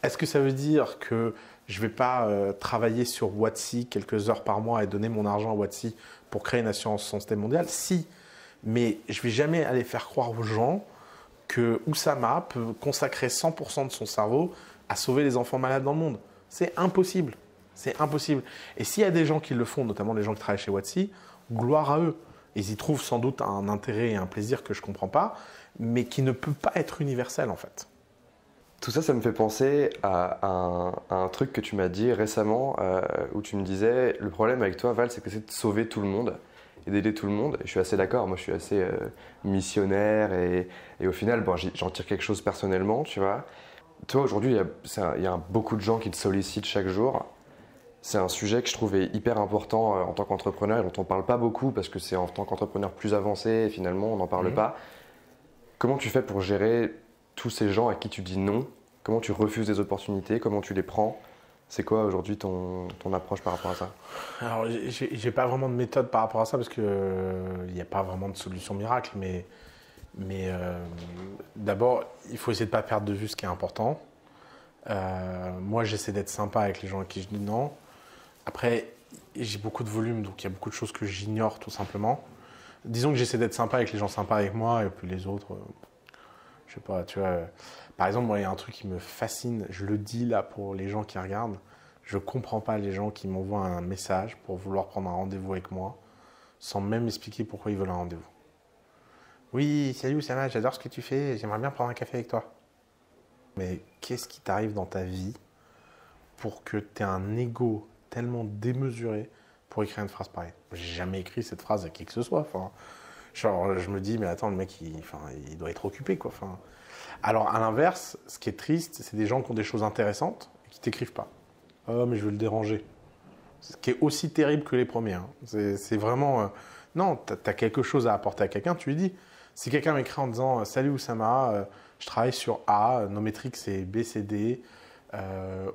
S1: Est-ce que ça veut dire que je vais pas travailler sur Watsi quelques heures par mois et donner mon argent à Watsi pour créer une assurance santé mondiale ? Si. Mais je vais jamais aller faire croire aux gens que Oussama peut consacrer 100% de son cerveau à sauver les enfants malades dans le monde. C'est impossible. C'est impossible. Et s'il y a des gens qui le font, notamment les gens qui travaillent chez Watsi, gloire à eux. Ils y trouvent sans doute un intérêt et un plaisir que je ne comprends pas, mais qui ne peut pas être universel en fait.
S2: Tout ça, ça me fait penser à un truc que tu m'as dit récemment, où tu me disais, le problème avec toi, Val, c'est que c'est de sauver tout le monde et d'aider tout le monde. Et je suis assez d'accord, moi je suis assez missionnaire et au final, bon, j'en tire quelque chose personnellement, tu vois. Toi, aujourd'hui, il y a beaucoup de gens qui te sollicitent chaque jour. C'est un sujet que je trouvais hyper important en tant qu'entrepreneur et dont on ne parle pas beaucoup parce que c'est en tant qu'entrepreneur plus avancé et finalement on n'en parle pas. Comment tu fais pour gérer tous ces gens à qui tu dis non? Comment tu refuses des opportunités? Comment tu les prends? C'est quoi aujourd'hui ton approche par rapport à ça?
S1: Alors, j'ai pas vraiment de méthode par rapport à ça parce que il n'y a pas vraiment de solution miracle, mais d'abord, il faut essayer de pas perdre de vue ce qui est important. Moi, j'essaie d'être sympa avec les gens à qui je dis non. Après, j'ai beaucoup de volume, donc il y a beaucoup de choses que j'ignore tout simplement. Disons que j'essaie d'être sympa avec les gens sympas avec moi, et puis les autres, je sais pas, tu vois. Par exemple, moi, il y a un truc qui me fascine, je le dis là pour les gens qui regardent, je comprends pas les gens qui m'envoient un message pour vouloir prendre un rendez-vous avec moi, sans même expliquer pourquoi ils veulent un rendez-vous. Oui, salut Oussama, j'adore ce que tu fais, j'aimerais bien prendre un café avec toi. Mais qu'est-ce qui t'arrive dans ta vie pour que tu aies un ego tellement démesuré pour écrire une phrase pareille? J'ai jamais écrit cette phrase à qui que ce soit. Enfin, genre, je me dis, mais attends, le mec, il doit être occupé, quoi. Enfin, alors, à l'inverse, ce qui est triste, c'est des gens qui ont des choses intéressantes et qui t'écrivent pas. Oh, mais je veux le déranger. Ce qui est aussi terrible que les premiers. Hein. C'est vraiment... non, tu as quelque chose à apporter à quelqu'un, tu lui dis. Si quelqu'un m'écrit en disant Salut Oussama, je travaille sur A, nos métriques c'est B, C, D.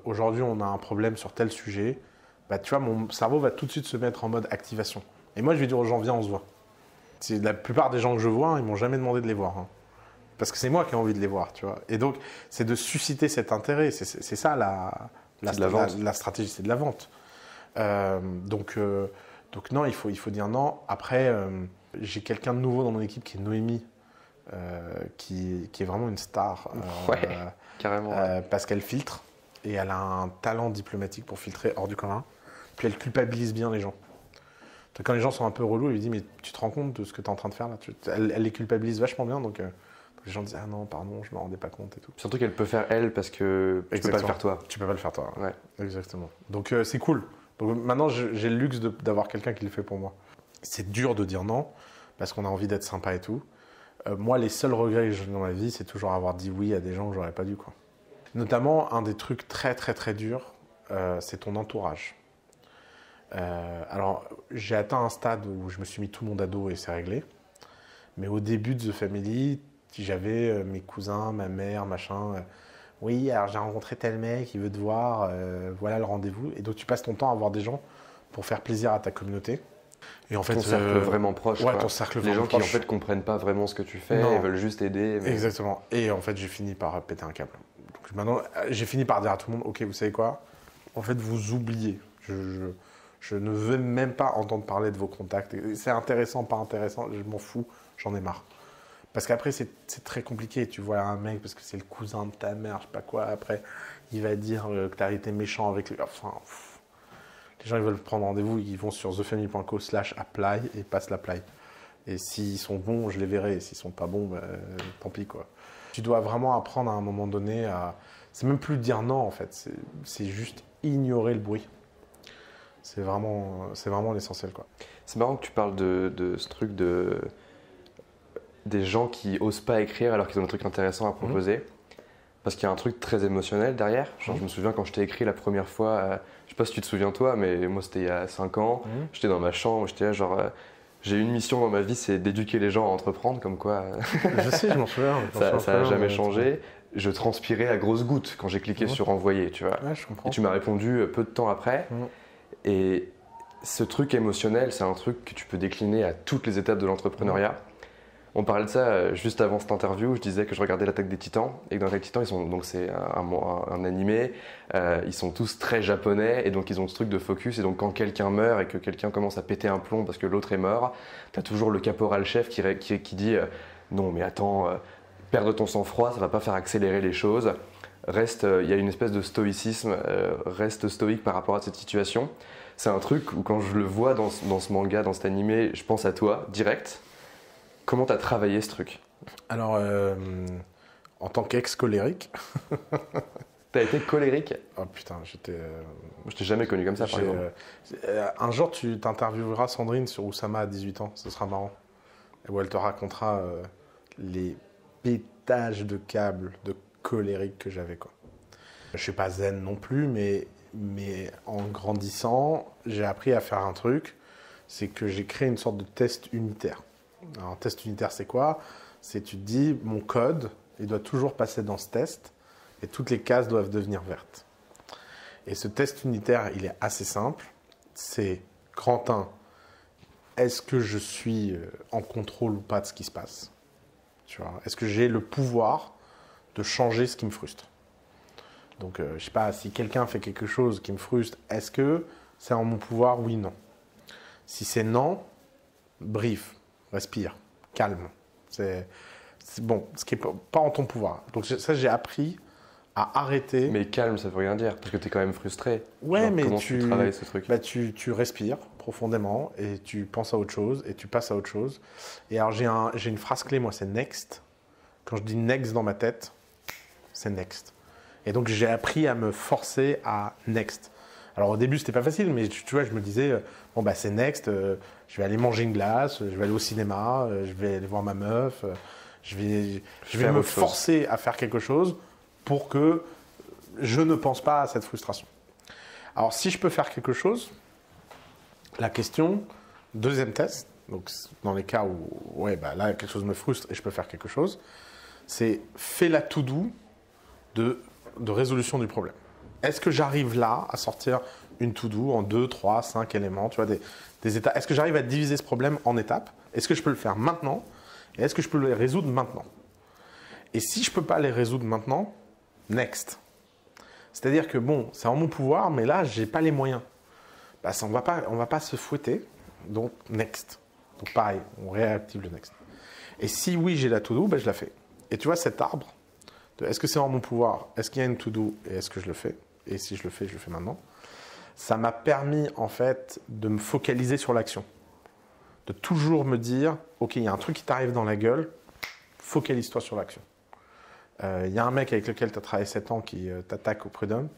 S1: Aujourd'hui, on a un problème sur tel sujet. Bah, tu vois, mon cerveau va tout de suite se mettre en mode activation. Et moi, je vais dire aux gens Viens, on se voit. La plupart des gens que je vois, ils m'ont jamais demandé de les voir. Hein. Parce que c'est moi qui ai envie de les voir, tu vois. Et donc, c'est de susciter cet intérêt. C'est ça la stratégie, c'est de la vente. Donc non, il faut dire non. Après, j'ai quelqu'un de nouveau dans mon équipe qui est Noémie, qui est vraiment une star.
S2: Ouais, carrément.
S1: Parce qu'elle filtre et elle a un talent diplomatique pour filtrer hors du commun. Puis elle culpabilise bien les gens. Donc, quand les gens sont un peu relous, elle lui dit mais tu te rends compte de ce que tu es en train de faire là? Elle les culpabilise vachement bien. Donc les gens disent ah non pardon, je me rendais pas compte et tout.
S2: Surtout qu'elle peut faire elle parce que tu peux pas le faire toi.
S1: Tu peux pas le faire toi.
S2: Ouais.
S1: Exactement. Donc c'est cool. Donc, maintenant j'ai le luxe d'avoir quelqu'un qui le fait pour moi. C'est dur de dire non parce qu'on a envie d'être sympa et tout. Moi, les seuls regrets que j'ai dans ma vie, c'est toujours avoir dit oui à des gens que j'aurais pas dû, quoi. Notamment, un des trucs très très très durs, c'est ton entourage. Alors, j'ai atteint un stade où je me suis mis tout le monde à dos et c'est réglé. Mais au début de The Family, j'avais mes cousins, ma mère, machin. Oui, alors j'ai rencontré tel mec, il veut te voir, voilà le rendez-vous. Et donc, tu passes ton temps à voir des gens pour faire plaisir à ta communauté. Et en fait,
S2: ton cercle vraiment proche.
S1: Ouais,
S2: quoi.
S1: ton cercle
S2: Les
S1: vraiment
S2: gens
S1: proche.
S2: qui en fait comprennent pas vraiment ce que tu fais,
S1: Non.
S2: ils veulent juste aider. Mais...
S1: Exactement. Et en fait, j'ai fini par péter un câble. Donc maintenant, j'ai fini par dire à tout le monde, ok, vous savez quoi? En fait, vous oubliez. Je ne veux même pas entendre parler de vos contacts. C'est intéressant, pas intéressant, je m'en fous, j'en ai marre. Parce qu'après, c'est très compliqué. Tu vois un mec, parce que c'est le cousin de ta mère, je sais pas quoi. Après, il va dire que tu as été méchant avec lui. Enfin, les gens, ils veulent prendre rendez-vous, ils vont sur thefamily.co/apply et passent l'apply. Et s'ils sont bons, je les verrai. Et s'ils sont pas bons, bah, tant pis, quoi. Tu dois vraiment apprendre à un moment donné à... C'est même plus dire non, en fait. C'est juste ignorer le bruit. C'est vraiment l'essentiel, quoi.
S2: C'est marrant que tu parles de ce truc des gens qui osent pas écrire alors qu'ils ont un truc intéressant à proposer. Parce qu'il y a un truc très émotionnel derrière. Genre, je me souviens quand je t'ai écrit la première fois, je sais pas si tu te souviens toi, mais moi c'était il y a 5 ans. J'étais dans ma chambre, j'étais là genre... j'ai une mission dans ma vie, c'est d'éduquer les gens à entreprendre, comme quoi...
S1: Je sais, je m'en souviens.
S2: Ça n'a jamais changé. Je transpirais à grosses gouttes quand j'ai cliqué sur envoyer, tu vois.
S1: Ouais, je comprends.
S2: Et tu m'as répondu peu de temps après. Et ce truc émotionnel, c'est un truc que tu peux décliner à toutes les étapes de l'entrepreneuriat. On parlait de ça juste avant cette interview. Je disais que je regardais l'Attaque des Titans et que dans l'Attaque des Titans, donc c'est un animé. Ils sont tous très japonais et donc ils ont ce truc de focus. Et donc quand quelqu'un meurt et que quelqu'un commence à péter un plomb parce que l'autre est mort, t'as toujours le caporal-chef qui dit non mais attends, perdre ton sang-froid, ça va pas faire accélérer les choses. Reste, il y a une espèce de stoïcisme, reste stoïque par rapport à cette situation. C'est un truc où quand je le vois dans ce manga, dans cet animé, je pense à toi direct. Comment tu as travaillé ce truc?
S1: Alors, en tant qu'ex-colérique...
S2: T'as été colérique?
S1: Oh putain, j'étais...
S2: Je t'ai jamais connu comme ça, par exemple.
S1: Un jour, tu t'intervieweras Sandrine sur Oussama à 18 ans, ce sera marrant. Et où elle te racontera les pétages de câbles de colérique que j'avais, quoi. Je suis pas zen non plus, mais Mais en grandissant, j'ai appris à faire un truc, c'est que j'ai créé une sorte de test unitaire. Alors, un test unitaire, c'est quoi? C'est tu te dis, mon code, il doit toujours passer dans ce test et toutes les cases doivent devenir vertes. Et ce test unitaire, il est assez simple. C'est, grand 1, est-ce que je suis en contrôle ou pas de ce qui se passe? Tu vois, est-ce que j'ai le pouvoir de changer ce qui me frustre? Donc, je ne sais pas, si quelqu'un fait quelque chose qui me frustre, est-ce que c'est en mon pouvoir? Oui, non. Si c'est non, brief, respire, calme. C'est bon, ce qui n'est pas en ton pouvoir. Donc, ça, j'ai appris à arrêter.
S2: Mais calme, ça veut rien dire, parce que tu es quand même frustré.
S1: Ouais,
S2: genre,
S1: mais
S2: comment tu travailles ce truc?
S1: Tu respires profondément et tu penses à autre chose et tu passes à autre chose. Et alors, j'ai une phrase clé, moi, c'est next. Quand je dis next dans ma tête, c'est next. Et donc, j'ai appris à me forcer à next. Alors, au début, c'était pas facile, mais tu vois, je me disais, bon, bah, c'est next, je vais aller manger une glace, je vais aller au cinéma, je vais aller voir ma meuf, je vais me forcer à faire quelque chose pour que je ne pense pas à cette frustration. Alors, si je peux faire quelque chose, la question, deuxième test, donc dans les cas où, ouais, bah, là, quelque chose me frustre et je peux faire quelque chose, c'est fais la to-do de résolution du problème. Est-ce que j'arrive là à sortir une to-do en 2, 3, 5 éléments, tu vois, des étapes? Est-ce que j'arrive à diviser ce problème en étapes? Est-ce que je peux le faire maintenant? Et est-ce que je peux les résoudre maintenant? Et si je ne peux pas les résoudre maintenant, next. C'est-à-dire que bon, c'est en mon pouvoir, mais là, je n'ai pas les moyens. Bah, on va pas se fouetter, donc next. Donc pareil, on réactive le next. Et si oui, j'ai la to-do, bah, je la fais. Et tu vois, cet arbre, est-ce que c'est en mon pouvoir? Est-ce qu'il y a une to-do? Et est-ce que je le fais? Et si je le fais maintenant. Ça m'a permis, en fait, de me focaliser sur l'action. De toujours me dire, OK, il y a un truc qui t'arrive dans la gueule, focalise-toi sur l'action. Il y a un mec avec lequel tu as travaillé 7 ans qui t'attaque au prud'homme,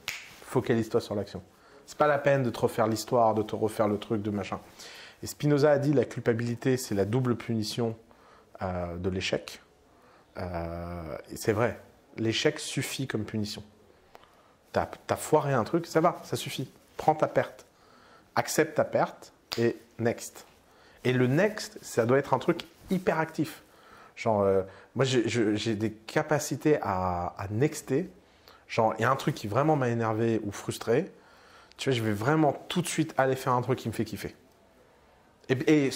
S1: focalise-toi sur l'action. C'est pas la peine de te refaire l'histoire, de te refaire le truc, de machin. Et Spinoza a dit, la culpabilité, c'est la double punition de l'échec. Et c'est vrai. L'échec suffit comme punition. T'as foiré un truc, ça va, ça suffit. Prends ta perte. Accepte ta perte et next. Et le next, ça doit être un truc hyper actif. Genre, moi, j'ai des capacités à nexter. Genre, il y a un truc qui vraiment m'a énervé ou frustré. Tu vois, je vais vraiment tout de suite aller faire un truc qui me fait kiffer. Et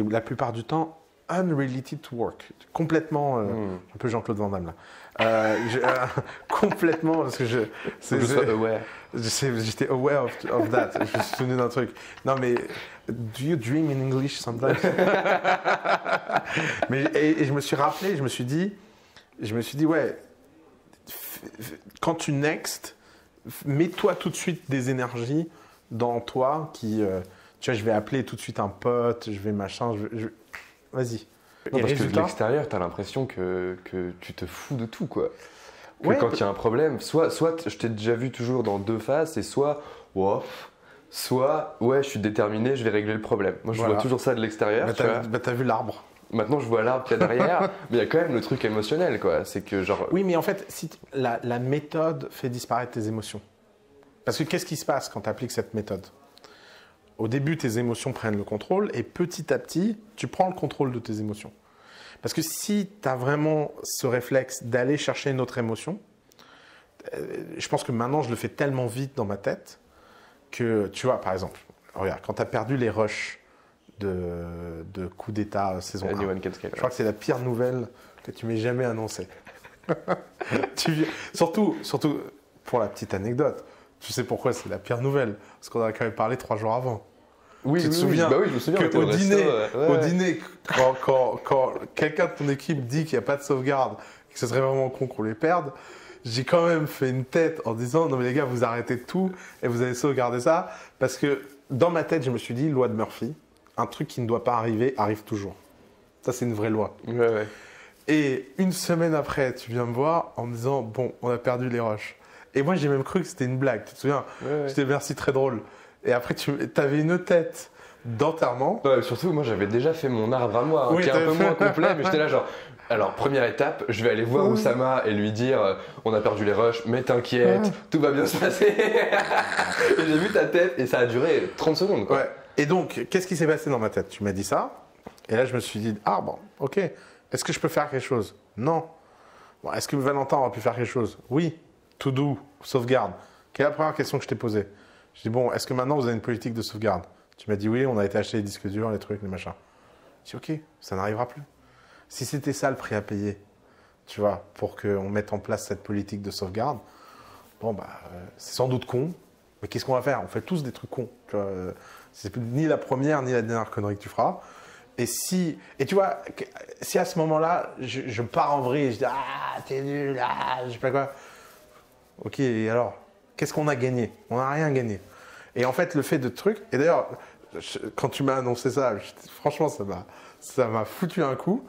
S1: la plupart du temps, unrelated to work. Complètement, un peu Jean-Claude Van Damme là. Complètement, parce que j'étais aware of that. Je me suis souvenu d'un truc. Non mais, do you dream in English sometimes? Et je me suis rappelé, je me suis dit, ouais, quand tu next, mets-toi tout de suite des énergies dans toi qui, tu vois, je vais appeler tout de suite un pote, je vais machin, vas-y.
S2: Non, parce que de l'extérieur, tu as l'impression que tu te fous de tout, quoi. Que
S1: ouais,
S2: quand il y a un problème, soit je t'ai déjà vu toujours dans deux faces, et soit, wow, soit, ouais, je suis déterminé, je vais régler le problème. Moi, je vois toujours ça de l'extérieur.
S1: T'as vu l'arbre.
S2: Maintenant, je vois l'arbre qu'il y a derrière, mais il y a quand même le truc émotionnel, quoi. C'est que genre.
S1: Oui, mais en fait, si la méthode fait disparaître tes émotions. Parce que qu'est-ce qui se passe quand tu appliques cette méthode? Au début, tes émotions prennent le contrôle et petit à petit, tu prends le contrôle de tes émotions. Parce que si tu as vraiment ce réflexe d'aller chercher une autre émotion, je pense que maintenant, je le fais tellement vite dans ma tête que, tu vois, par exemple, regarde, quand tu as perdu les rushs de coup d'État saison 1, je crois que c'est la pire nouvelle que tu m'aies jamais annoncée. Surtout, pour la petite anecdote, tu sais pourquoi c'est la pire nouvelle? Parce qu'on en a quand même parlé 3 jours avant.
S2: Oui,
S1: tu te souviens?
S2: Bah oui, je me souviens.
S1: Qu'au dîner, quand quelqu'un de ton équipe dit qu'il n'y a pas de sauvegarde, que ce serait vraiment con qu'on les perde, j'ai quand même fait une tête en disant non mais les gars, vous arrêtez tout et vous allez sauvegarder ça. Parce que dans ma tête, je me suis dit, loi de Murphy, un truc qui ne doit pas arriver arrive toujours. Ça, c'est une vraie loi.
S2: Ouais.
S1: Et une semaine après, tu viens me voir en me disant bon, on a perdu les rushs. Et moi, j'ai même cru que c'était une blague, tu te souviens? J'étais merci, très drôle. Et après, tu avais une tête d'enterrement.
S2: Ouais, surtout, moi, j'avais déjà fait mon arbre à moi, qui est un peu moins complet, mais j'étais là genre, Alors, première étape, je vais aller voir Oussama et lui dire on a perdu les rushs, mais t'inquiète, tout va bien se passer. Et j'ai vu ta tête et ça a duré 30 secondes. Quoi.
S1: Ouais. Et donc, qu'est-ce qui s'est passé dans ma tête? Tu m'as dit ça. Et là, je me suis dit, ah bon, ok. Est-ce que je peux faire quelque chose? Non. Bon, est-ce que Valentin aurait pu faire quelque chose? Oui. To do, sauvegarde. Quelle est la première question que je t'ai posée? Je dis, bon, est-ce que maintenant vous avez une politique de sauvegarde? Tu m'as dit, oui, on a été acheter les disques durs, les trucs, les machins. Je dis, ok, ça n'arrivera plus. Si c'était ça le prix à payer, tu vois, pour qu'on mette en place cette politique de sauvegarde, bon, bah, c'est sans doute con, mais qu'est-ce qu'on va faire? On fait tous des trucs cons. Tu vois, c'est ni la première ni la dernière connerie que tu feras. Et tu vois, si à ce moment-là, je pars en vrille et je dis ah, t'es nul, ah, je sais pas quoi. Ok, et alors, qu'est-ce qu'on a gagné? On n'a rien gagné. Et en fait, le fait de trucs, et d'ailleurs, quand tu m'as annoncé ça, franchement, ça m'a foutu un coup.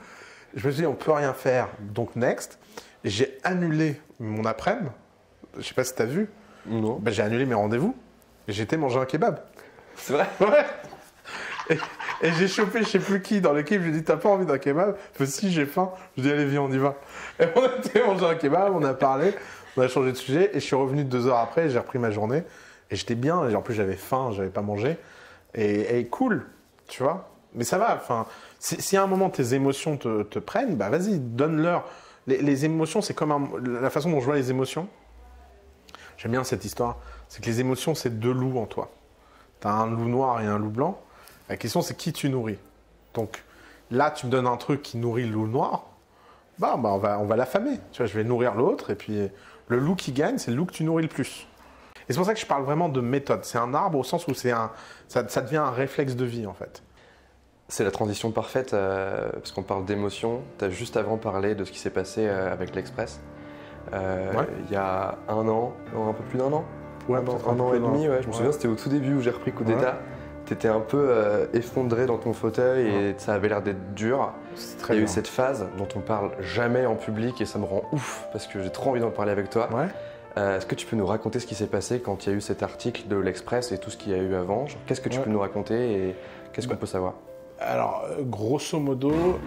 S1: Je me suis dit, on peut rien faire, donc next. J'ai annulé mon après-midi. Je sais pas si t'as vu.
S2: Non.
S1: Ben, j'ai annulé mes rendez-vous. Et j'étais manger un kebab.
S2: C'est vrai?
S1: Ouais. Et j'ai chopé je sais plus qui dans l'équipe, je lui ai dit t'as pas envie d'un kebab? Il fait si j'ai faim. Je lui ai dit allez viens on y va. Et on a été manger un kebab, on a parlé, on a changé de sujet et je suis revenu 2 heures après, j'ai repris ma journée et j'étais bien, et en plus j'avais faim, j'avais pas mangé et cool, tu vois. Mais ça va, enfin, si à un moment tes émotions te prennent, bah vas-y, donne-leur. Les émotions, c'est comme la façon dont je vois les émotions. J'aime bien cette histoire, c'est que les émotions c'est 2 loups en toi. T'as un loup noir et un loup blanc. La question, c'est qui tu nourris. Donc là, tu me donnes un truc qui nourrit le loup noir, bah on va l'affamer. Tu vois, je vais nourrir l'autre, et puis le loup qui gagne, c'est le loup que tu nourris le plus. Et c'est pour ça que je parle vraiment de méthode. C'est un arbre au sens où ça devient un réflexe de vie, en fait.
S2: C'est la transition parfaite, parce qu'on parle d'émotion. Tu as juste avant parlé de ce qui s'est passé avec l'Express. Il y a un an, un peu plus d'1 an.
S1: Ouais,
S2: un an et demi, ouais. Je me souviens, c'était au tout début où j'ai repris Coup d'État. T'étais un peu effondré dans ton fauteuil et ça avait l'air d'être dur. Il y a eu cette phase dont on parle jamais en public et ça me rend ouf parce que j'ai trop envie d'en parler avec toi.
S1: Ouais.
S2: Est-ce que tu peux nous raconter ce qui s'est passé quand il y a eu cet article de l'Express et tout ce qu'il y a eu avant? Qu'est-ce que tu peux nous raconter et qu'est-ce qu'on peut savoir?
S1: Alors, grosso modo,